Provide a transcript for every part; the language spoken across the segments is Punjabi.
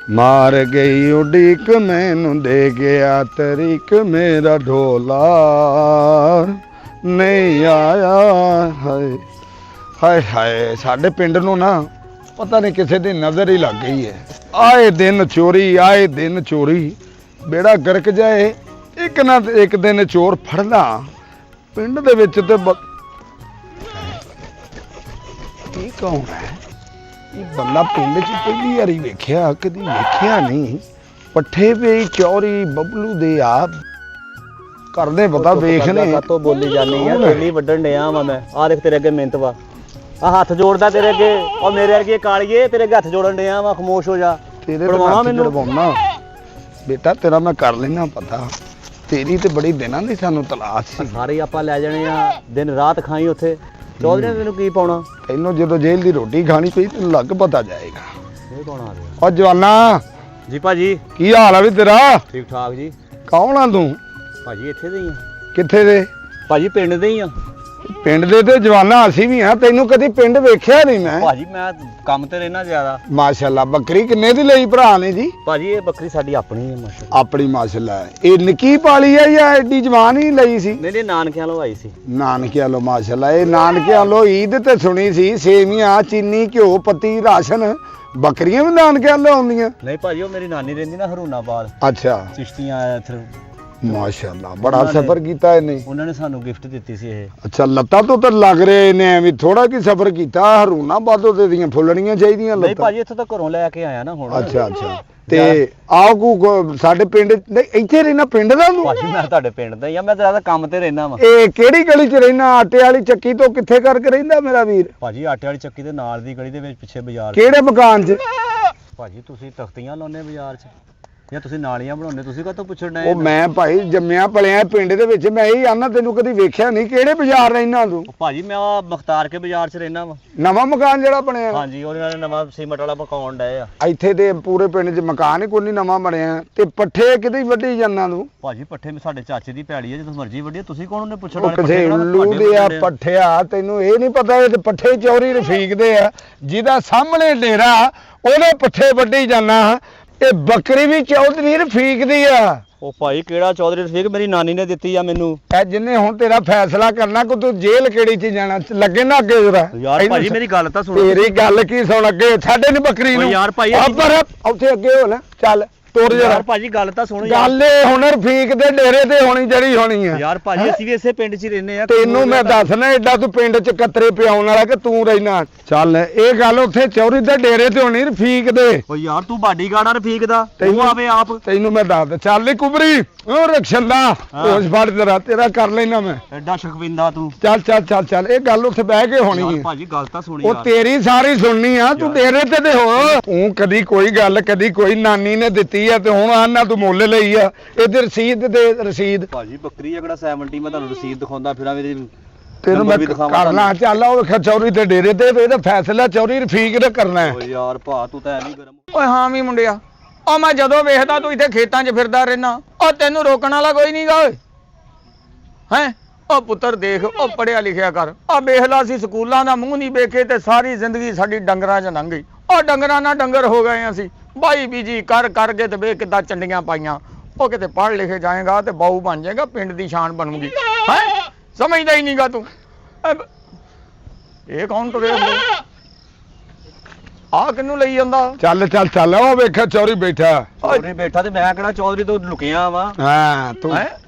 मार गई उड़ीक मैनू दे गया तरीक मेरा ढोला नहीं आया। हाय हाय हाय साडे पिंड नूं ना पता नहीं किसी दी नज़र ही लग गई है। आए दिन चोरी बेड़ा गर्क जाए एक ना एक दिन चोर फड़ना पिंड दे विच ते ये कौन है? ये बंदा पिंड च पहली वारी वेख्या कदी वेख्या नहीं। पट्ठे पे चौरी बबलू दे आप करदे पता वेखने तो बोली जानी है तेली वड्डण डिया वा मैं आ देख तेरे अगे मिहनत वा आ हाथ जोड़दा तेरे अगे और मेरे वर्गी कालीए तेरे अगे हाथ जोड़न डिया वा खामोश हो जा तेरे पड़वाना मैनू पड़वाना बेटा तेरा मैं कर लेना पता तेरी ते बड़ी दिनां दी सानू तलाश सी सारे आपां लै जाने आ दिन रात खाई उत्थे चौधरी ने तैनूं की पाउणा ਪਹਿਲੋਂ ਜਦੋਂ ਜੇਲ੍ਹ ਦੀ ਰੋਟੀ ਖਾਣੀ ਪਈ ਤੈਨੂੰ ਲੱਗ ਪਤਾ ਜਾਏਗਾ। ਇਹ ਕੌਣ ਆ ਰਿਹਾ? ਓ ਜਵਾਨਾ ਜੀ ਭਾਜੀ ਕੀ ਹਾਲ ਆ ਵੀ ਤੇਰਾ? ਠੀਕ ਠਾਕ ਜੀ। ਕੌਣ ਆ ਤੂੰ? ਭਾਜੀ ਇੱਥੇ ਦੇ ਹੀ ਆ। ਕਿੱਥੇ ਦੇ? ਭਾਜੀ ਪਿੰਡ ਦੇ ਹੀ ਆ। ਪਿੰਡ ਦੇ ਤੇ ਜਵਾਨਾ ਅਸੀਂ ਵੀ ਆ ਤੈਨੂੰ ਕਦੀ ਪਿੰਡ ਵੇਖਿਆ ਨਹੀਂ ਮੈਂ। ਭਾਜੀ ਮੈਂ ਕੰਮ ਤੇ ਰਹਿਣਾ ਜ਼ਿਆਦਾ। ਮਾਸ਼ਾਅੱਲਾ ਬੱਕਰੀ ਕਿੰਨੇ ਦੀ ਲਈ ਭਰਾ ਨੇ ਜੀ? ਭਾਜੀ ਇਹ ਬੱਕਰੀ ਸਾਡੀ ਆਪਣੀ ਹੈ ਮਾਸ਼ਾਅੱਲਾ। ਆਪਣੀ ਮਾਸ਼ਾਅੱਲਾ ਇਹ ਨਿੱਕੀ ਪਾਲੀ ਆ ਜਾਂ ਐਡੀ ਜਵਾਨ ਹੀ ਲਈ ਸੀ? ਨਹੀਂ ਨਾਨਕਿਆਂ ਲੋ ਆਈ ਸੀ। ਨਾਨਕਿਆਂ ਲੋ ਮਾਸ਼ਾਅੱਲਾ ਇਹ ਨਾਨਕਿਆਂ ਲੋ ਈਦ ਤੇ ਸੁਣੀ ਸੀ ਸੇਵੀਆਂ ਚੀਨੀ ਘਿਓ ਪੱਤੀ ਰਾਸ਼ਨ ਬੱਕਰੀਆਂ ਵੀ ਨਾਨਕਿਆਂ ਲੋ ਆਉਂਦੀਆਂ? ਨਹੀਂ ਭਾਜੀ ਉਹ ਮੇਰੀ ਨਾਨੀ ਰਹਿੰਦੀ ਨਾ ਹਰੂਨਾਬਾਦ। ਅੱਛਾ ਚਿਸ਼ਤੀਆਂ ਇੱਥੇ ਮਾਸ਼ਾਅੱਲਾ ਬੜਾ ਸਫ਼ਰ ਕੀਤਾ ਇਹਨੇ। ਉਹਨਾਂ ਨੇ ਸਾਨੂੰ ਗਿਫਟ ਦਿੱਤੀ ਸੀ ਇਹ। ਅੱਛਾ ਲੱਤਾਂ ਤੋਂ ਤਾਂ ਲੱਗ ਰਿਹਾ ਇਹਨੇ ਐਵੇਂ ਥੋੜਾ ਕੀ ਸਫ਼ਰ ਕੀਤਾ ਹਰੂਨਾਬਾਦੋਂ ਤੇ ਦੀਆਂ ਫੁੱਲਣੀਆਂ ਚਾਹੀਦੀਆਂ ਨਹੀਂ ਲੱਤਾਂ। ਭਾਜੀ ਇੱਥੋਂ ਤਾਂ ਘਰੋਂ ਲੈ ਕੇ ਆਇਆ ਨਾ ਹੁਣ। ਅੱਛਾ ਤੇ ਆਓ ਕੋ ਸਾਡੇ ਪਿੰਡ ਇੱਥੇ ਰਹਿਣਾ ਪਿੰਡ ਦਾ ਤੂੰ? ਭਾਜੀ ਮੈਂ ਤੁਹਾਡੇ ਪਿੰਡ ਦਾ ਹੀ ਆ ਮੈਂ ਜ਼ਿਆਦਾ ਕੰਮ ਤੇ ਰਹਿਣਾ ਵਾ। ਇਹ ਕਿਹੜੀ ਗਲੀ 'ਚ ਰਹਿਣਾ? ਆਟੇ ਵਾਲੀ ਚੱਕੀ ਤੋਂ ਕਿੱਥੇ ਕਰਕੇ ਰਹਿੰਦਾ ਮੇਰਾ ਵੀਰ? ਭਾਜੀ ਆਟੇ ਵਾਲੀ ਚੱਕੀ ਦੇ ਨਾਲ ਦੀ ਗਲੀ ਦੇ ਵਿੱਚ ਪਿੱਛੇ ਬਾਜ਼ਾਰ। ਕਿਹੜੇ ਮਕਾਨ 'ਚ? ਭਾਜੀ ਤੁਸੀਂ ਤਖਤੀਆਂ ਲਾਉਨੇ ਬਾਜ਼ਾਰ 'ਚ ਜਾਂ ਤੁਸੀਂ ਨਾਲੀਆਂ ਬਣਾਉਨੇ ਤੁਸੀਂ ਕਾਹਤੋਂ ਪੁੱਛਣ ਡਏ? ਉਹ ਮੈਂ ਭਾਈ ਜੰਮਿਆ ਪਲਿਆ ਪਿੰਡ ਦੇ ਵਿੱਚ ਮੈਂ ਇਹੀ ਆਨਾ ਤੈਨੂੰ ਕਦੀ ਵੇਖਿਆ ਨਹੀਂ। ਕਿਹੜੇ ਬਾਜ਼ਾਰ ਰਹਿਣਾ ਤੂੰ? ਭਾਜੀ ਮੈਂ ਆ ਮੁਖਤਾਰ ਕੇ ਬਾਜ਼ਾਰ 'ਚ ਰਹਿਣਾ ਵਾ। ਨਵਾਂ ਮਕਾਨ ਜਿਹੜਾ ਬਣਿਆ? ਹਾਂਜੀ ਉਹਨਾਂ ਨੇ ਨਵਾਂ ਸੀਮਟ ਵਾਲਾ ਮਕਾਨ ਡਏ ਆ। ਇੱਥੇ ਤੇ ਪੂਰੇ ਪਿੰਡ 'ਚ ਮਕਾਨ ਹੀ ਕੋਈ ਨਹੀਂ ਨਵਾਂ ਬਣਿਆ ਤੇ ਪੱਠੇ ਕਿਤੇ ਵੱਢੀ ਜਾਂਦਾ ਤੂੰ? ਭਾਜੀ ਪੱਠੇ ਸਾਡੇ ਚਾਚੇ ਦੀ ਪੈਲੀ ਆ ਜਦੋਂ ਮਰਜ਼ੀ ਵੱਢੀ ਤੁਸੀਂ ਕੌਣ ਉਹਨੇ ਪੁੱਛਣ ਵਾਲੇ? ਕਿਸੇ ਉੱਲੂ ਦੇ ਆ ਪੱਠਿਆ ਤੈਨੂੰ ਇਹ ਨਹੀਂ ਪਤਾ ਇਹ ਤੇ ਪੱਠੇ ਚੌਰੀ ਰਫੀਕਦੇ ਆ ਜਿਹਦਾ ਸਾਹਮਣੇ ਡੇਰਾ ਉਹਦੇ ਪੱਠੇ ਵੱਢੀ ਜਾਂਦਾ। ਇਹ ਬੱਕਰੀ ਵੀ ਚੌਧਰੀ ਰਫੀਕ ਦੀ ਆ। ਉਹ ਭਾਈ ਕਿਹੜਾ ਚੌਧਰੀ ਰਫੀਕ? ਮੇਰੀ ਨਾਨੀ ਨੇ ਦਿੱਤੀ ਆ ਮੈਨੂੰ। ਐ ਜਿੰਨੇ ਹੁਣ ਤੇਰਾ ਫੈਸਲਾ ਕਰਨਾ ਕਿ ਤੂੰ ਜੇਲ੍ਹ ਕਿਹੜੀ ਚ ਜਾਣਾ ਲੱਗੇ ਨਾ ਅੱਗੇ ਜਰਾ। ਯਾਰ ਭਾਜੀ ਮੇਰੀ ਗੱਲ ਤਾਂ ਸੁਣੋ। ਤੇਰੀ ਗੱਲ ਕੀ ਸੁਣ ਅੱਗੇ ਸਾਡੇ ਨੇ ਬੱਕਰੀ ਨੂੰ। ਯਾਰ ਭਾਈ ਪਰ ਉੱਥੇ ਅੱਗੇ ਹੋ ਲੈ ਚੱਲ ਤੁਰ ਜਰਾ। ਯਾਰ ਭਾਜੀ ਗੱਲ ਤਾਂ ਸੁਣੋ। ਗੱਲ ਇਹ ਹੁਣ ਰਫੀਕ ਦੇ ਡੇਰੇ ਤੇ ਹੋਣੀ ਜਿਹੜੀ ਹੋਣੀ ਆ। ਯਾਰ ਭਾਜੀ ਅਸੀਂ ਵੀ ਇਸੇ ਪਿੰਡ 'ਚ ਹੀ ਰਹਿੰਦੇ ਆ। ਤੈਨੂੰ ਮੈਂ ਦੱਸਣਾ ਐਡਾ ਤੂੰ ਪਿੰਡ 'ਚ ਕਤਰੇ ਪਿਆਉਣ ਵਾਲਾ ਕਿ ਤੂੰ ਰਹਿਣਾ। ਚੱਲ ਇਹ ਗੱਲ ਉੱਥੇ ਚੌਰੀ ਦੇ ਡੇਰੇ ਤੇ ਹੋਣੀ ਰਫੀਕ ਦੇ। ਓ ਯਾਰ ਤੂੰ ਬਾਡੀਗਾਰਡ ਆ ਰਫੀਕ ਦਾ ਤੂੰ ਆਵੇ ਆਪ। ਤੈਨੂੰ ਮੈਂ ਦੱਸ ਚੱਲ ਨੀ ਕੁਬਰੀ ਉਹ ਰਕਸ਼ਨ ਦਾ ਹੋਸ਼ ਫੜ ਤੇਰਾ ਕਰ ਲੈਣਾ ਮੈਂ। ਐਡਾ ਸ਼ਕਵਿੰਦਾ ਤੂੰ। ਚੱਲ ਇਹ ਗੱਲ ਉੱਥੇ ਬਹਿ ਕੇ ਹੋਣੀ ਹੈ। ਭਾਜੀ ਗੱਲ ਤਾਂ ਸੁਣੀ ਉਹ ਤੇਰੀ ਸਾਰੀ ਸੁਣਨੀ ਆ ਤੂੰ ਡੇਰੇ ਤੇ ਹੋ। ਤੂੰ ਕਦੀ ਕੋਈ ਗੱਲ ਕਦੀ ਕੋਈ ਨਾਨੀ ਨੇ ਦਿੱਤੀ ਆ ਤੇ ਹੁਣ ਆਨਾ ਤੂੰ ਮੁੱਲ ਲਈ ਆ। ਇਹਦੇ ਰਸੀਦ ਤੇ ਰਸੀਦ ਭਾਜੀ ਬੱਕਰੀ ਅਗੜਾ 70 ਮੈਂ ਤੁਹਾਨੂੰ ਰਸੀਦ ਦਿਖਾਉਂਦਾ ਫਿਰਾਂ ਵੀ ਤੈਨੂੰ ਮੈਂ ਕਰਨਾ। ਚੱਲ ਉਹ ਚੌਰੀ ਤੇ ਡੇਰੇ ਤੇ ਇਹਦਾ ਫੈਸਲਾ ਚੌਰੀ ਰਫੀਕ ਨੇ ਕਰਨਾ ਹੈ। ਓ ਯਾਰ ਭਾ ਤੂੰ ਤਾਂ ਐਵੇਂ ਗਰਮ। ਓਏ ਹਾਂ ਵੀ ਮੁੰਡਿਆ ਉਹ ਮੈਂ ਜਦੋਂ ਵੇਖਦਾ ਤੂੰ ਇੱਥੇ ਖੇਤਾਂ 'ਚ ਫਿਰਦਾ ਰਹਿਣਾ ਉਹ ਤੈਨੂੰ ਰੋਕਣ ਵਾਲਾ ਕੋਈ ਨਹੀਂਗਾ ਓਏ ਹੈਂ। ਉਹ ਪੁੱਤਰ ਦੇਖ ਉਹ ਪੜਿਆ ਲਿਖਿਆ ਕਰ। ਆ ਵੇਖ ਲਾ ਸੀ ਸਕੂਲਾਂ ਦਾ ਮੂੰਹ ਨਹੀਂ ਵੇਖੇ ਤੇ ਸਾਰੀ ਜ਼ਿੰਦਗੀ ਸਾਡੀ ਡੰਗਰਾਂ 'ਚ ਲੰਘ ਗਈ। ਉਹ ਡੰਗਰਾਂ ਨਾਲ ਡੰਗਰ ਹੋ ਗਏ ਅਸੀਂ ਬਾਈ ਬੀਜੀ ਕਰ ਕਰਕੇ ਤੇ ਵੇਖ ਕਿੱਦਾਂ ਚੰਡੀਆਂ ਪਾਈਆਂ। ਉਹ ਕਿਤੇ ਪੜ੍ਹ ਲਿਖੇ ਜਾਏਗਾ ਤੇ ਬਾਊ ਬਣ ਜਾਏਗਾ ਪਿੰਡ ਦੀ ਸ਼ਾਨ ਬਣੂਗੀ। ਹੈ ਸਮਝਦਾ ਹੀ ਨਹੀਂਗਾ ਤੂੰ। ਇਹ ਕੌਣ ਤੁਰੇ ਹੁੰਦੇ ਆ ਕਿਹਨੂੰ ਲਈ ਜਾਂਦਾ? ਚੱਲ ਉਹ ਵੇਖਿਆ ਚੌਰੀ ਬੈਠਾ। ਚੌਧਰੀ ਬੈਠਾ ਤੇ ਮੈਂ ਕਿਹੜਾ ਚੌਧਰੀ ਤੋਂ ਲੁਕਿਆ ਵਾ। ਹਾਂ ਤੂੰ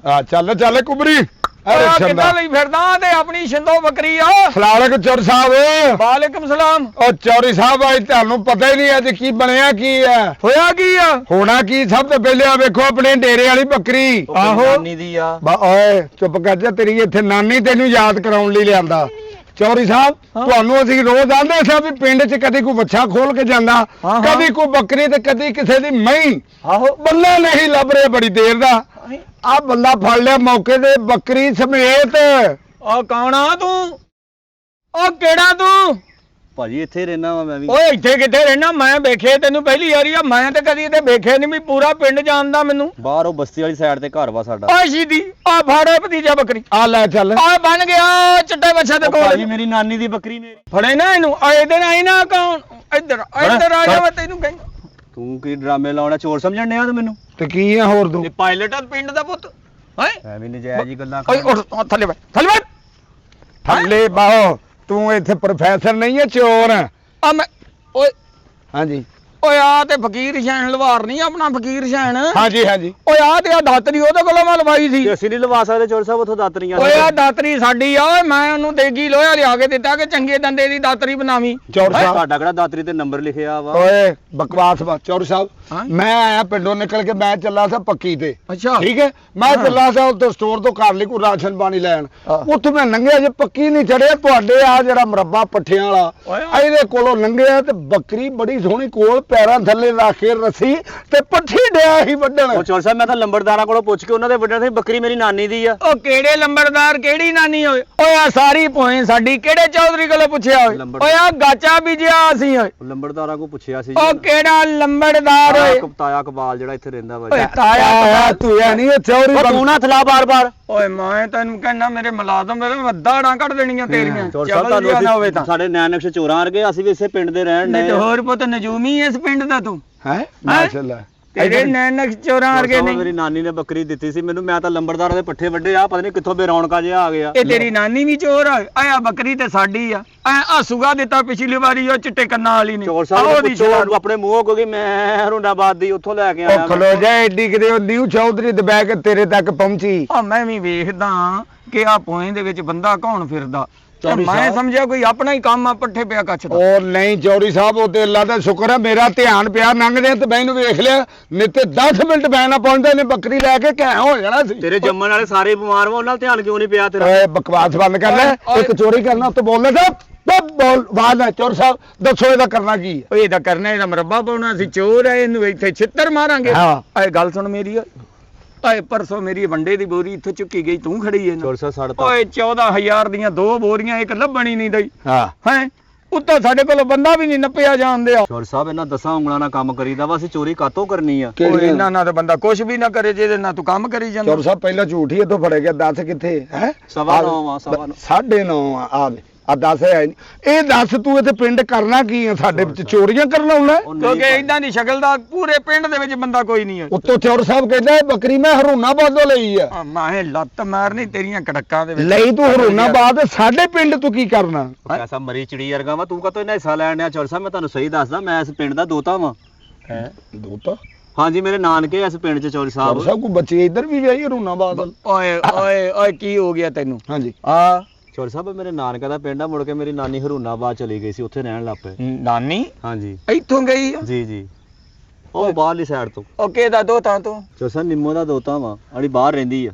ਚੱਲ ਕੁਬਰੀ ਕਿੱਦਾਂ ਲਈ ਫਿਰਦਾ ਤੇ ਆਪਣੀ ਸ਼ਿੰਦੋ ਬੱਕਰੀ ਆ। ਸਲਾਲਕ ਚੌਰ ਸਾਹਿਬ ਵਾਲੇਕੁਮ ਸਲਾਮ। ਉਹ ਚੌਰੀ ਸਾਹਿਬ ਅੱਜ ਤੁਹਾਨੂੰ ਪਤਾ ਹੀ ਨਹੀਂ ਅੱਜ ਕੀ ਬਣਿਆ ਕੀ ਆ ਹੋਇਆ ਕੀ ਆ? ਹੋਣਾ ਕੀ ਸਭ ਤੋਂ ਪਹਿਲੇ ਆ ਵੇਖੋ ਆਪਣੇ ਡੇਰੇ ਵਾਲੀ ਬੱਕਰੀ। ਆਹੋ ਨਾਨੀ ਦੀ ਆ। ਓਏ ਚੁੱਪ ਕਰ ਜਾ ਤੇਰੀ ਇੱਥੇ ਨਾਨੀ ਤੈਨੂੰ ਯਾਦ ਕਰਾਉਣ ਲਈ ਲਿਆਂਦਾ। ਚੌਰੀ ਸਾਹਿਬ ਤੁਹਾਨੂੰ ਅਸੀਂ ਰੋਜ਼ ਆਂਦੇ ਸਾਂ ਵੀ ਪਿੰਡ 'ਚ ਕਦੀ ਕੋਈ ਬੱਚਾ ਖੋਲ ਕੇ ਜਾਂਦਾ ਕਦੀ ਕੋਈ ਬੱਕਰੀ ਤੇ ਕਦੀ ਕਿਸੇ ਦੀ ਮਹੀਂ। ਆਹੋ ਬੰਦਾ ਨਹੀਂ ਲੱਭ ਰਿਹਾ ਬੜੀ ਦੇਰ ਦਾ। ਆ ਬੰਦਾ ਫੜ ਲਿਆ ਮੌਕੇ ਤੇ ਬੱਕਰੀ ਸਮੇਤ। ਉਹ ਕੌਣ ਆ ਤੂੰ? ਉਹ ਕਿਹੜਾ ਤੂੰ? ਭਾਜੀ ਇੱਥੇ ਰਹਿਣਾ ਵਾ ਮੈਂ ਵੀ। ਓਏ ਇੱਥੇ ਕਿੱਥੇ ਰਹਿਣਾ? ਮੈਂ ਵੇਖੇ ਤੈਨੂੰ ਪਹਿਲੀ ਵਾਰੀ ਆ। ਮੈਂ ਤੇ ਕਦੀ ਤੇ ਵੇਖਿਆ ਨਹੀਂ ਵੀ ਪੂਰਾ ਪਿੰਡ ਜਾਣਦਾ ਮੈਨੂੰ। ਬਾਹਰ ਉਹ ਬਸਤੀ ਵਾਲੀ ਸਾਈਡ ਤੇ ਘਰ ਵਾ ਸਾਡਾ। ਓਏ ਸ਼ੀਦੀ ਆ ਫਾੜੇ ਭਤੀਜਾ ਬੱਕਰੀ ਆ ਲੈ ਚੱਲ ਆ ਬਣ ਗਿਆ ਚਿੱਟੇ ਬੱਚੇ ਦੇ ਭਾਜੀ ਕੋਲ। ਮੇਰੀ ਨਾਨੀ ਦੀ ਬੱਕਰੀ ਮੇਰੀ। ਫੜੇ ਨਾ ਇਹਨੂੰ ਆ ਇਹਦੇ ਨਾਲ ਹੀ ਨਾ ਕੌਣ ਇੱਧਰ ਆ ਜਾ ਮੈਂ ਤੈਨੂੰ ਕਹਿੰਦਾ। ਤੂੰ ਕੀ ਡਰਾਮੇ ਲਾਉਣਾ, ਚੋਰ ਸਮਝਣ ਡਿਆ ਤੂੰ ਮੈਨੂੰ? ਤੇ ਕੀ ਆ ਹੋਰ ਤੂੰ? ਇਹ ਪਾਇਲਟ ਆ ਪਿੰਡ ਦਾ ਪੁੱਤ ਹੈ। ਐਵੇਂ ਨਜਾਇਜ਼ ਹੀ ਗੱਲਾਂ ਓਏ ਉੱਠ ਥੱਲੇ ਬੈਠ ਥੱਲੇ ਬੈਠ। ਥੱਲੇ ਬਾਹੋ, ਤੂੰ ਇੱਥੇ ਪ੍ਰੋਫੈਸਰ ਨਹੀਂ ਹੈ, ਚੋਰ ਆ। ਆ ਮੈਂ ਓਏ ਹਾਂਜੀ ਓਏ ਆ ਤੇ ਫਕੀਰ ਸ਼ੈਨ ਲਵਾਰ ਨਹੀਂ ਆਪਣਾ ਫਕੀਰ ਸ਼ੈਨ। ਹਾਂਜੀ ਹਾਂਜੀ। ਓਏ ਆ ਤੇ ਆ ਦਾਤਰੀ ਉਹਦੇ ਕੋਲੋਂ ਮੈਂ ਲਵਾਈ ਸੀ। ਤੇ ਅਸੀਂ ਨਹੀਂ ਲਵਾ ਸਕਦੇ ਚੋਰ ਸਾਹਿਬ ਉੱਥੋਂ ਦਾਤਰੀਆਂ। ਓਏ ਆ ਦਾਤਰੀ ਸਾਡੀ ਆ ਓਏ, ਮੈਂ ਉਹਨੂੰ ਦੇਗੀ ਲੋਹਾ ਲਿਆ ਕੇ ਦਿੱਤਾ ਕਿ ਚੰਗੇ ਦੰਦੇ ਦੀ ਦਾਤਰੀ ਬਣਾਵੀਂ। ਚੋਰ ਸਾਹਿਬ ਤੁਹਾਡਾ ਕਿਹੜਾ ਦਾਤਰੀ ਤੇ ਨੰਬਰ ਲਿਖਿਆ ਵਾ? ਓਏ ਬਕਵਾਸ ਬਾ ਚੋਰ ਸਾਹਿਬ, ਹਾਂ? ਮੈਂ ਆਇਆ ਪਿੰਡੋਂ ਨਿਕਲ ਕੇ, ਮੈਂ ਚੱਲਾ ਸਾਂ ਪੱਕੀ ਤੇ। ਅੱਛਾ ਠੀਕ ਹੈ, ਮੈਂ ਚੱਲਾ ਸਾਂ ਉੱਥੇ ਸਟੋਰ ਤੋਂ ਘਰ ਲਈ ਕੋਈ ਰਾਸ਼ਨ ਪਾਣੀ ਲੈਣ। ਹਾਂ। ਉੱਥੇ ਮੈਂ ਲੰਘਿਆ, ਜੇ ਪੱਕੀ ਨਹੀਂ ਚੜਿਆ, ਤੁਹਾਡੇ ਆ ਜਿਹੜਾ ਮੁਰੱਬਾ ਪੱਠਿਆਂ ਵਾਲਾ ਓਏ। ਇਹਦੇ ਕੋਲੋਂ ਲੰਘਿਆ ਤੇ ਬੱਕਰੀ ਬੜੀ ਸੋਹਣੀ ਕੋਲ ਪੈਰਾਂ ਥੱਲੇ ਰੱਖ ਕੇ ਰੱਸੀ ਤੇ ਪੱਠੀ ਡਿਆ ਸੀ ਵੱਢਣ। ਉਹ ਚੋਰ ਸਾਹਿਬ ਮੈਂ ਤਾਂ ਲੰਬੜਦਾਰਾਂ ਕੋਲੋਂ ਪੁੱਛ ਕੇ ਉਹਨਾਂ ਦੇ ਵੱਡਿਆਂ ਸੀ ਬੱਕਰੀ ਮੇਰੀ ਨਾਨੀ ਦੀ ਆ। ਉਹ ਕਿਹੜੇ ਲੰਬੜਦਾਰ ਕਿਹੜੀ ਨਾਨੀ ਓਏ? ਓਏ ਆ ਸਾਰੀ ਭੋਏ ਸਾਡੀ ਕਿਹੜੇ ਚੌਧਰੀ ਕੋਲੋਂ ਪੁੱਛਿਆ ਓਏ? ਓਏ ਆ ਗਾਚਾ ਬੀਜਿਆ ਅਸੀਂ ਓਏ। ਲੰਬੜਦਾਰਾਂ ਕੋਲ ਪੁੱਛਿਆ ਸੀ ਉਹ ਕਿਹੜਾ ਲੰਬੜਦਾਰ ਓਏ? ਤਾਇਆ ਕਬਾਲ ਜਿਹੜਾ ਇੱਥੇ ਰਹਿੰਦਾ ਵਾ। ਓਏ ਤਾਇਆ ਆਇਆ ਤੂੰ ਐ ਨਹੀਂ ਚੌਰੀ ਤੂੰ ਨਾ ਥਲਾ ਬਾਰ-ਬਾਰ। ਓਏ ਮੈਂ ਤੈਨੂੰ ਕਹਿੰਦਾ ਮੇਰੇ ਮੁਲਾਜ਼ਮ ਮੇਰੇ ਵੱਦਾੜਾਂ ਕੱਢ ਦੇਣੀਆਂ ਤੇਰੀਆਂ। ਚੋਰ ਸਾਹਿਬ ਚੱਲ ਜਿਆ ਨਾ ਹੋਵੇ ਤਾਂ। ਸਾਡੇ ਨੈਣਕਸ਼ ਚੋਰਾਂ ਵਰਗੇ, ਅਸੀਂ ਵੀ ਇਸੇ ਪਿੰਡ ਦੇ ਰਹਿਣ ਨਹੀਂ ਦੇ। ਤੇ ਹੋਰ ਪੁੱਤ ਨਜੂਮੀ ਇਸ ਪਿੰਡ ਦਾ ਤੂੰ ਹੈ ਮਾਸ਼ਾਅੱਲਾ। ਤੇਰੇ ਨੈਣਕ ਚੋਰਾਂ ਵਰਗੇ ਮੇਰੀ ਨਹੀਂ। ਨਾਨੀ ਨੇ ਬੱਕਰੀ ਦਿੱਤੀ ਸੀ ਮੈਨੂੰ, ਮੈਂ ਤਾਂ ਲੰਬੜਦਾਰਾਂ ਦੇ ਪੱਠੇ ਵੱਡੇ ਆ, ਪਤਾ ਨਹੀਂ ਕਿੱਥੋਂ ਬੇਰੌਣਕਾ ਜਿਹਾ ਆ ਗਿਆ। ਇਹ ਤੇਰੀ ਨਾਨੀ ਵੀ ਚੋਰ ਆ। ਆਇਆ ਬੱਕਰੀ ਤੇ ਸਾਡੀ ਆ। ਆ ਸੁਗਾ ਦਿੱਤਾ ਪਿਛਲੀ ਵਾਰੀ ਉਹ ਚਿੱਟੇ ਕੰਨਾਂ ਵਾਲੀ ਨੇ। ਚੋਰ ਆਹ ਸਾਹਿਬ ਉਹਦੀ ਪੁੱਛੋ ਆਪਣੇ ਮੂੰਹੋਂ, ਕਿਉਂਕਿ ਮੈਂ ਹਰੁੰਡਾਬਾਦ ਦੀ ਉੱਥੋਂ ਲੈ ਕੇ ਆਇਆ। ਉਹ ਖਲੋ ਜਾ, ਐਡੀ ਕਿਤੇ ਉਹ ਨਿਊ ਚੌਧਰੀ ਦਬਾ ਕੇ ਤੇਰੇ ਤੱਕ ਪਹੁੰਚੀ। ਆ ਮੈਂ ਵੀ ਵੇਖਦਾ ਕਿ ਆ ਪੋਏ ਦੇ ਵਿੱਚ ਬੰਦਾ ਕੌਣ ਫਿਰਦਾ। ਤੇ ਚੌਧਰੀ ਮੈਂ ਸਾਹਿਬ। ਸਮਝਿਆ ਕੋਈ ਆਪਣਾ ਹੀ ਕੰਮ ਆ ਪੱਠੇ ਪਿਆ ਕੱਛ ਦਾ। ਉਹ ਨਹੀਂ ਚੌਧਰੀ ਸਾਹਿਬ, ਉਹ ਤੇ ਅੱਲਾ ਦਾ ਸ਼ੁਕਰ ਹੈ, ਮੇਰਾ ਧਿਆਨ ਪਿਆ ਲੰਘਦੇ ਤੇ ਮੈਨੂੰ ਵੇਖ ਲਿਆ, ਨਹੀਂ ਤੇ 10 ਮਿੰਟ ਬੈ ਨਾ ਪਹੁੰਚਦਾ ਨੇ ਬੱਕਰੀ ਲੈ ਕੇ ਘੈਂ ਹੋ ਜਾਣਾ ਸੀ। ਤੇਰੇ ਜੰਮਣ ਵਾਲੇ ਸਾਰੇ ਬਿਮਾਰ ਵਾ, ਉਹਨਾਂ ਨਾਲ ਧਿਆਨ ਕਿਉਂ ਨਹੀਂ ਪਿਆ ਤੇਰਾ? ਓਏ ਬਕਵਾਸ ਬੰਦ ਕਰ ਲੈ, ਇੱਕ ਚੋਰੀ ਕਰਨਾ ਉੱਤੇ ਬੋਲਨੇ ਦਾ ਬੋਲ ਬਾਦ ਹੈ। ਚੋਰ ਸਾਹਿਬ ਦੱਸੋ ਇਹਦਾ ਕਰਨਾ ਕੀ ਹੈ? ਓਏ ਇਹਦਾ ਕਰਨਾ, ਇਹਦਾ ਮਰੱਬਾ ਪਾਉਣਾ ਸੀ। ਚੋਰ ਹੈ, ਇਹਨੂੰ ਇੱਥੇ ਛਿੱਤਰ ਮਾਰਾਂਗੇ। ਹਾਂ। ਆਏ ਗੱਲ ਸੁਣ ਮੇਰੀ ਓਏ ਪਰਸੋਂ ਮੇਰੀ ਵੰਡੇ ਦੀ ਬੋਰੀ ਇੱਥੋਂ ਚੁੱਕੀ ਗਈ, ਤੂੰ ਖੜੀ ਹੈ ਨਾ। ਚੋਰ ਸਾਹਿਬ ਸਾਡਾ ਤਾਂ ਓਏ 14000 ਦੀਆਂ 2 ਬੋਰੀਆਂ, ਇੱਕ ਲੱਭਣੀ ਨਹੀਂ ਦਈ ਹਾਂ ਹੈ। ਉੱਤੋਂ ਸਾਡੇ ਕੋਲ ਬੰਦਾ ਵੀ ਨਹੀਂ ਨੱਪਿਆ ਜਾਂਦੇ ਆ। ਚੋਰ ਸਾਹਿਬ ਇਹਨਾਂ 10 ਉਂਗਲਾਂ ਨਾਲ ਕੰਮ ਕਰੀਦਾ ਵਾ, ਅਸੀਂ ਚੋਰੀ ਕਾਤੋਂ ਕਰਨੀ ਆ? ਓਏ ਇਹਨਾਂ ਨਾਲ ਤਾਂ ਬੰਦਾ ਕੁਝ ਵੀ ਨਾ ਕਰੇ ਜਿਹਦੇ ਨਾਲ ਤੂੰ ਕੰਮ ਕਰੀ ਜਾਂਦਾ। ਚੋਰ ਸਾਹਿਬ ਪਹਿਲਾਂ ਝੂਠ ਹੀ ਇੱਥੋਂ ਫੜਿਆ ਗਿਆ, 10 ਕਿੱਥੇ ਹੈ? 9:15 ਆ, 9:15 9:30 ਆ ਆ 10 ਹੈ ਨਹੀਂ। ਇਹ ਦੱਸ ਤੂੰ ਇੱਥੇ ਪਿੰਡ ਕਰਨਾ ਕੀ ਹੈ? ਸਾਡੇ ਵਿੱਚ ਚੋਰੀਆਂ ਕਰਨ ਆਉਣਾ? ਉਹ ਨਹੀਂ ਕਿਉਂਕਿ ਇਦਾਂ ਦੀ ਸ਼ਕਲ ਦਾ ਪੂਰੇ ਪਿੰਡ ਦੇ ਵਿੱਚ ਬੰਦਾ ਕੋਈ ਨਹੀਂ ਹੈ। ਉੱਤੋਂ ਚੋਰ ਸਾਹਿਬ ਕਹਿੰਦਾ ਇਹ ਬੱਕਰੀ ਮੈਂ ਹਰੂਨਾਬਾਦੋਂ ਲਈ ਆ। ਮੈਂ ਲੱਤ ਮਾਰਨੀ ਤੇਰੀਆਂ ਕੜਕਾਂ ਦੇ ਵਿੱਚ। ਲਈ ਤੂੰ ਹਰੂਨਾਬਾਦ, ਸਾਡੇ ਪਿੰਡ ਤੂੰ ਕੀ ਕਰਨਾ? ਐਸਾ ਮਰੀ ਚਿੜੀ ਵਰਗਾ ਵਾ, ਤੂੰ ਕਾਤੋਂ ਇਹਨਾਂ ਹਿੱਸਾ ਲੈਣ ਆ? ਚੋਰ ਸਾਹਿਬ ਮੈਂ ਤੁਹਾਨੂੰ ਸਹੀ ਦੱਸਦਾ, ਮੈਂ ਇਸ ਪਿੰਡ ਦਾ ਦੋਤਾ ਵਾਂ। ਹੈ ਦੋਤਾ? ਹਾਂਜੀ ਮੇਰੇ ਨਾਨਕੇ ਇਸ ਪਿੰਡ 'ਚ ਚੋਰ ਚੋਰ ਸਾਹਿਬ। ਸਾਹਿਬ ਕੋਈ ਬੱਚੇ ਇੱਧਰ ਵੀ ਵਿਆਹੀ ਹਰੂਨਾਬਾਦ? ਓਏ ਓਏ ਓਏ ਕੀ ਹੋ ਗਿਆ ਤੈਨੂੰ? ਹਾਂਜੀ। ਆ ਚੋਰ ਸਾਹਿਬ ਮੇਰੇ ਨਾਨਕੇ ਦਾ ਪਿੰਡ ਆ, ਮੁੜ ਕੇ ਮੇਰੀ ਨਾਨੀ ਹਰੂਨਾਬਾਦ ਚਲੀ ਗਈ ਸੀ, ਉੱਥੇ ਰਹਿਣ ਲੱਗ ਪਏ। ਨਾਨੀ ਹਾਂਜੀ ਇੱਥੋਂ ਗਈ ਆ? ਜੀ ਜੀ, ਉਹ ਬਾਹਰਲੀ ਸਾਈਡ ਤੋਂ। ਓਕੇ ਦਾ ਦੋਤਾ ਤੂੰ? ਚੋਰ ਸਾਹਿਬ ਨਿੰਮੋ ਦਾ ਦੋਤਾ ਵਾ, ਅੜੀ ਬਾਹਰ ਰਹਿੰਦੀ ਆ।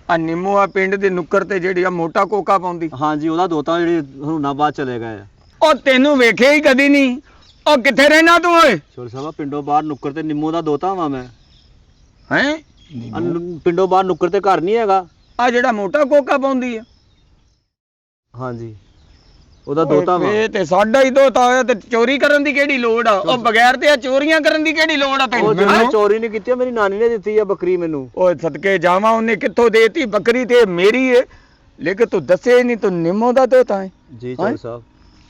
ਆ ਨਿੰਮੋ ਆ ਪਿੰਡ ਦੇ ਨੁੱਕਰ ਤੇ ਜਿਹੜੀ ਆ ਮੋਟਾ ਕੋਕਾ ਪਾਉਂਦੀ। ਹਾਂਜੀ ਉਹਦਾ ਦੋਤਾ ਜਿਹੜੀ ਹਰੂਨਾਬਾਦ ਚਲੇ ਗਏ ਆ। ਉਹ ਤੈਨੂੰ ਵੇਖਿਆ ਹੀ ਕਦੀ ਨਹੀਂ। ਉਹ ਕਿੱਥੇ ਰਹਿਣਾ ਤੂੰ ਓਏ? ਚੋਰ ਸਾਹਿਬ ਪਿੰਡੋਂ ਬਾਹਰ ਨੁੱਕਰ ਤੇ ਨਿੰਮੋ ਦਾ ਦੋਤਾ ਵਾਂ ਮੈਂ। ਹੈ ਪਿੰਡੋਂ ਬਾਹਰ ਨੁੱਕਰ ਤੇ ਘਰ ਨਹੀਂ ਹੈਗਾ। ਆ ਜਿਹੜਾ ਮੋਟਾ ਕੋਕਾ ਪਾਉਂਦੀ ਆ? ਹਾਂਜੀ ਉਹਦਾ ਦੋਤਾ ਵਾ। ਇਹ ਤੇ ਸਾਡਾ ਹੀ ਦੋਤਾ ਹੋਇਆ ਤੇ ਚੋਰੀ ਕਰਨ ਦੀ ਕਿਹੜੀ ਲੋੜ ਆ? ਉਹ ਬਗੈਰ ਤੇ ਆ ਚੋਰੀਆਂ ਕਰਨ ਦੀ ਕਿਹੜੀ ਲੋੜ ਆ ਉਹ ਤੈਨੂੰ? ਜਿਹੜੀ ਚੋਰੀ ਨਹੀਂ ਕੀਤੀ, ਮੇਰੀ ਨਾਨੀ ਨੇ ਦਿੱਤੀ ਆ ਬੱਕਰੀ ਮੈਨੂੰ। ਓਏ ਸਦਕੇ ਜਾਵਾਂ, ਉਹਨੇ ਕਿੱਥੋਂ ਦੇਤੀ ਬੱਕਰੀ? ਤੇ ਮੇਰੀ ਏ, ਲੇਕਿਨ ਤੂੰ ਦੱਸੇ ਹੀ ਨਹੀਂ ਤੂੰ ਨਿੰਮੋ ਦਾ ਦੋਤਾ ਹੈ। ਜੀ ਚੋਰ ਸਾਹਿਬ।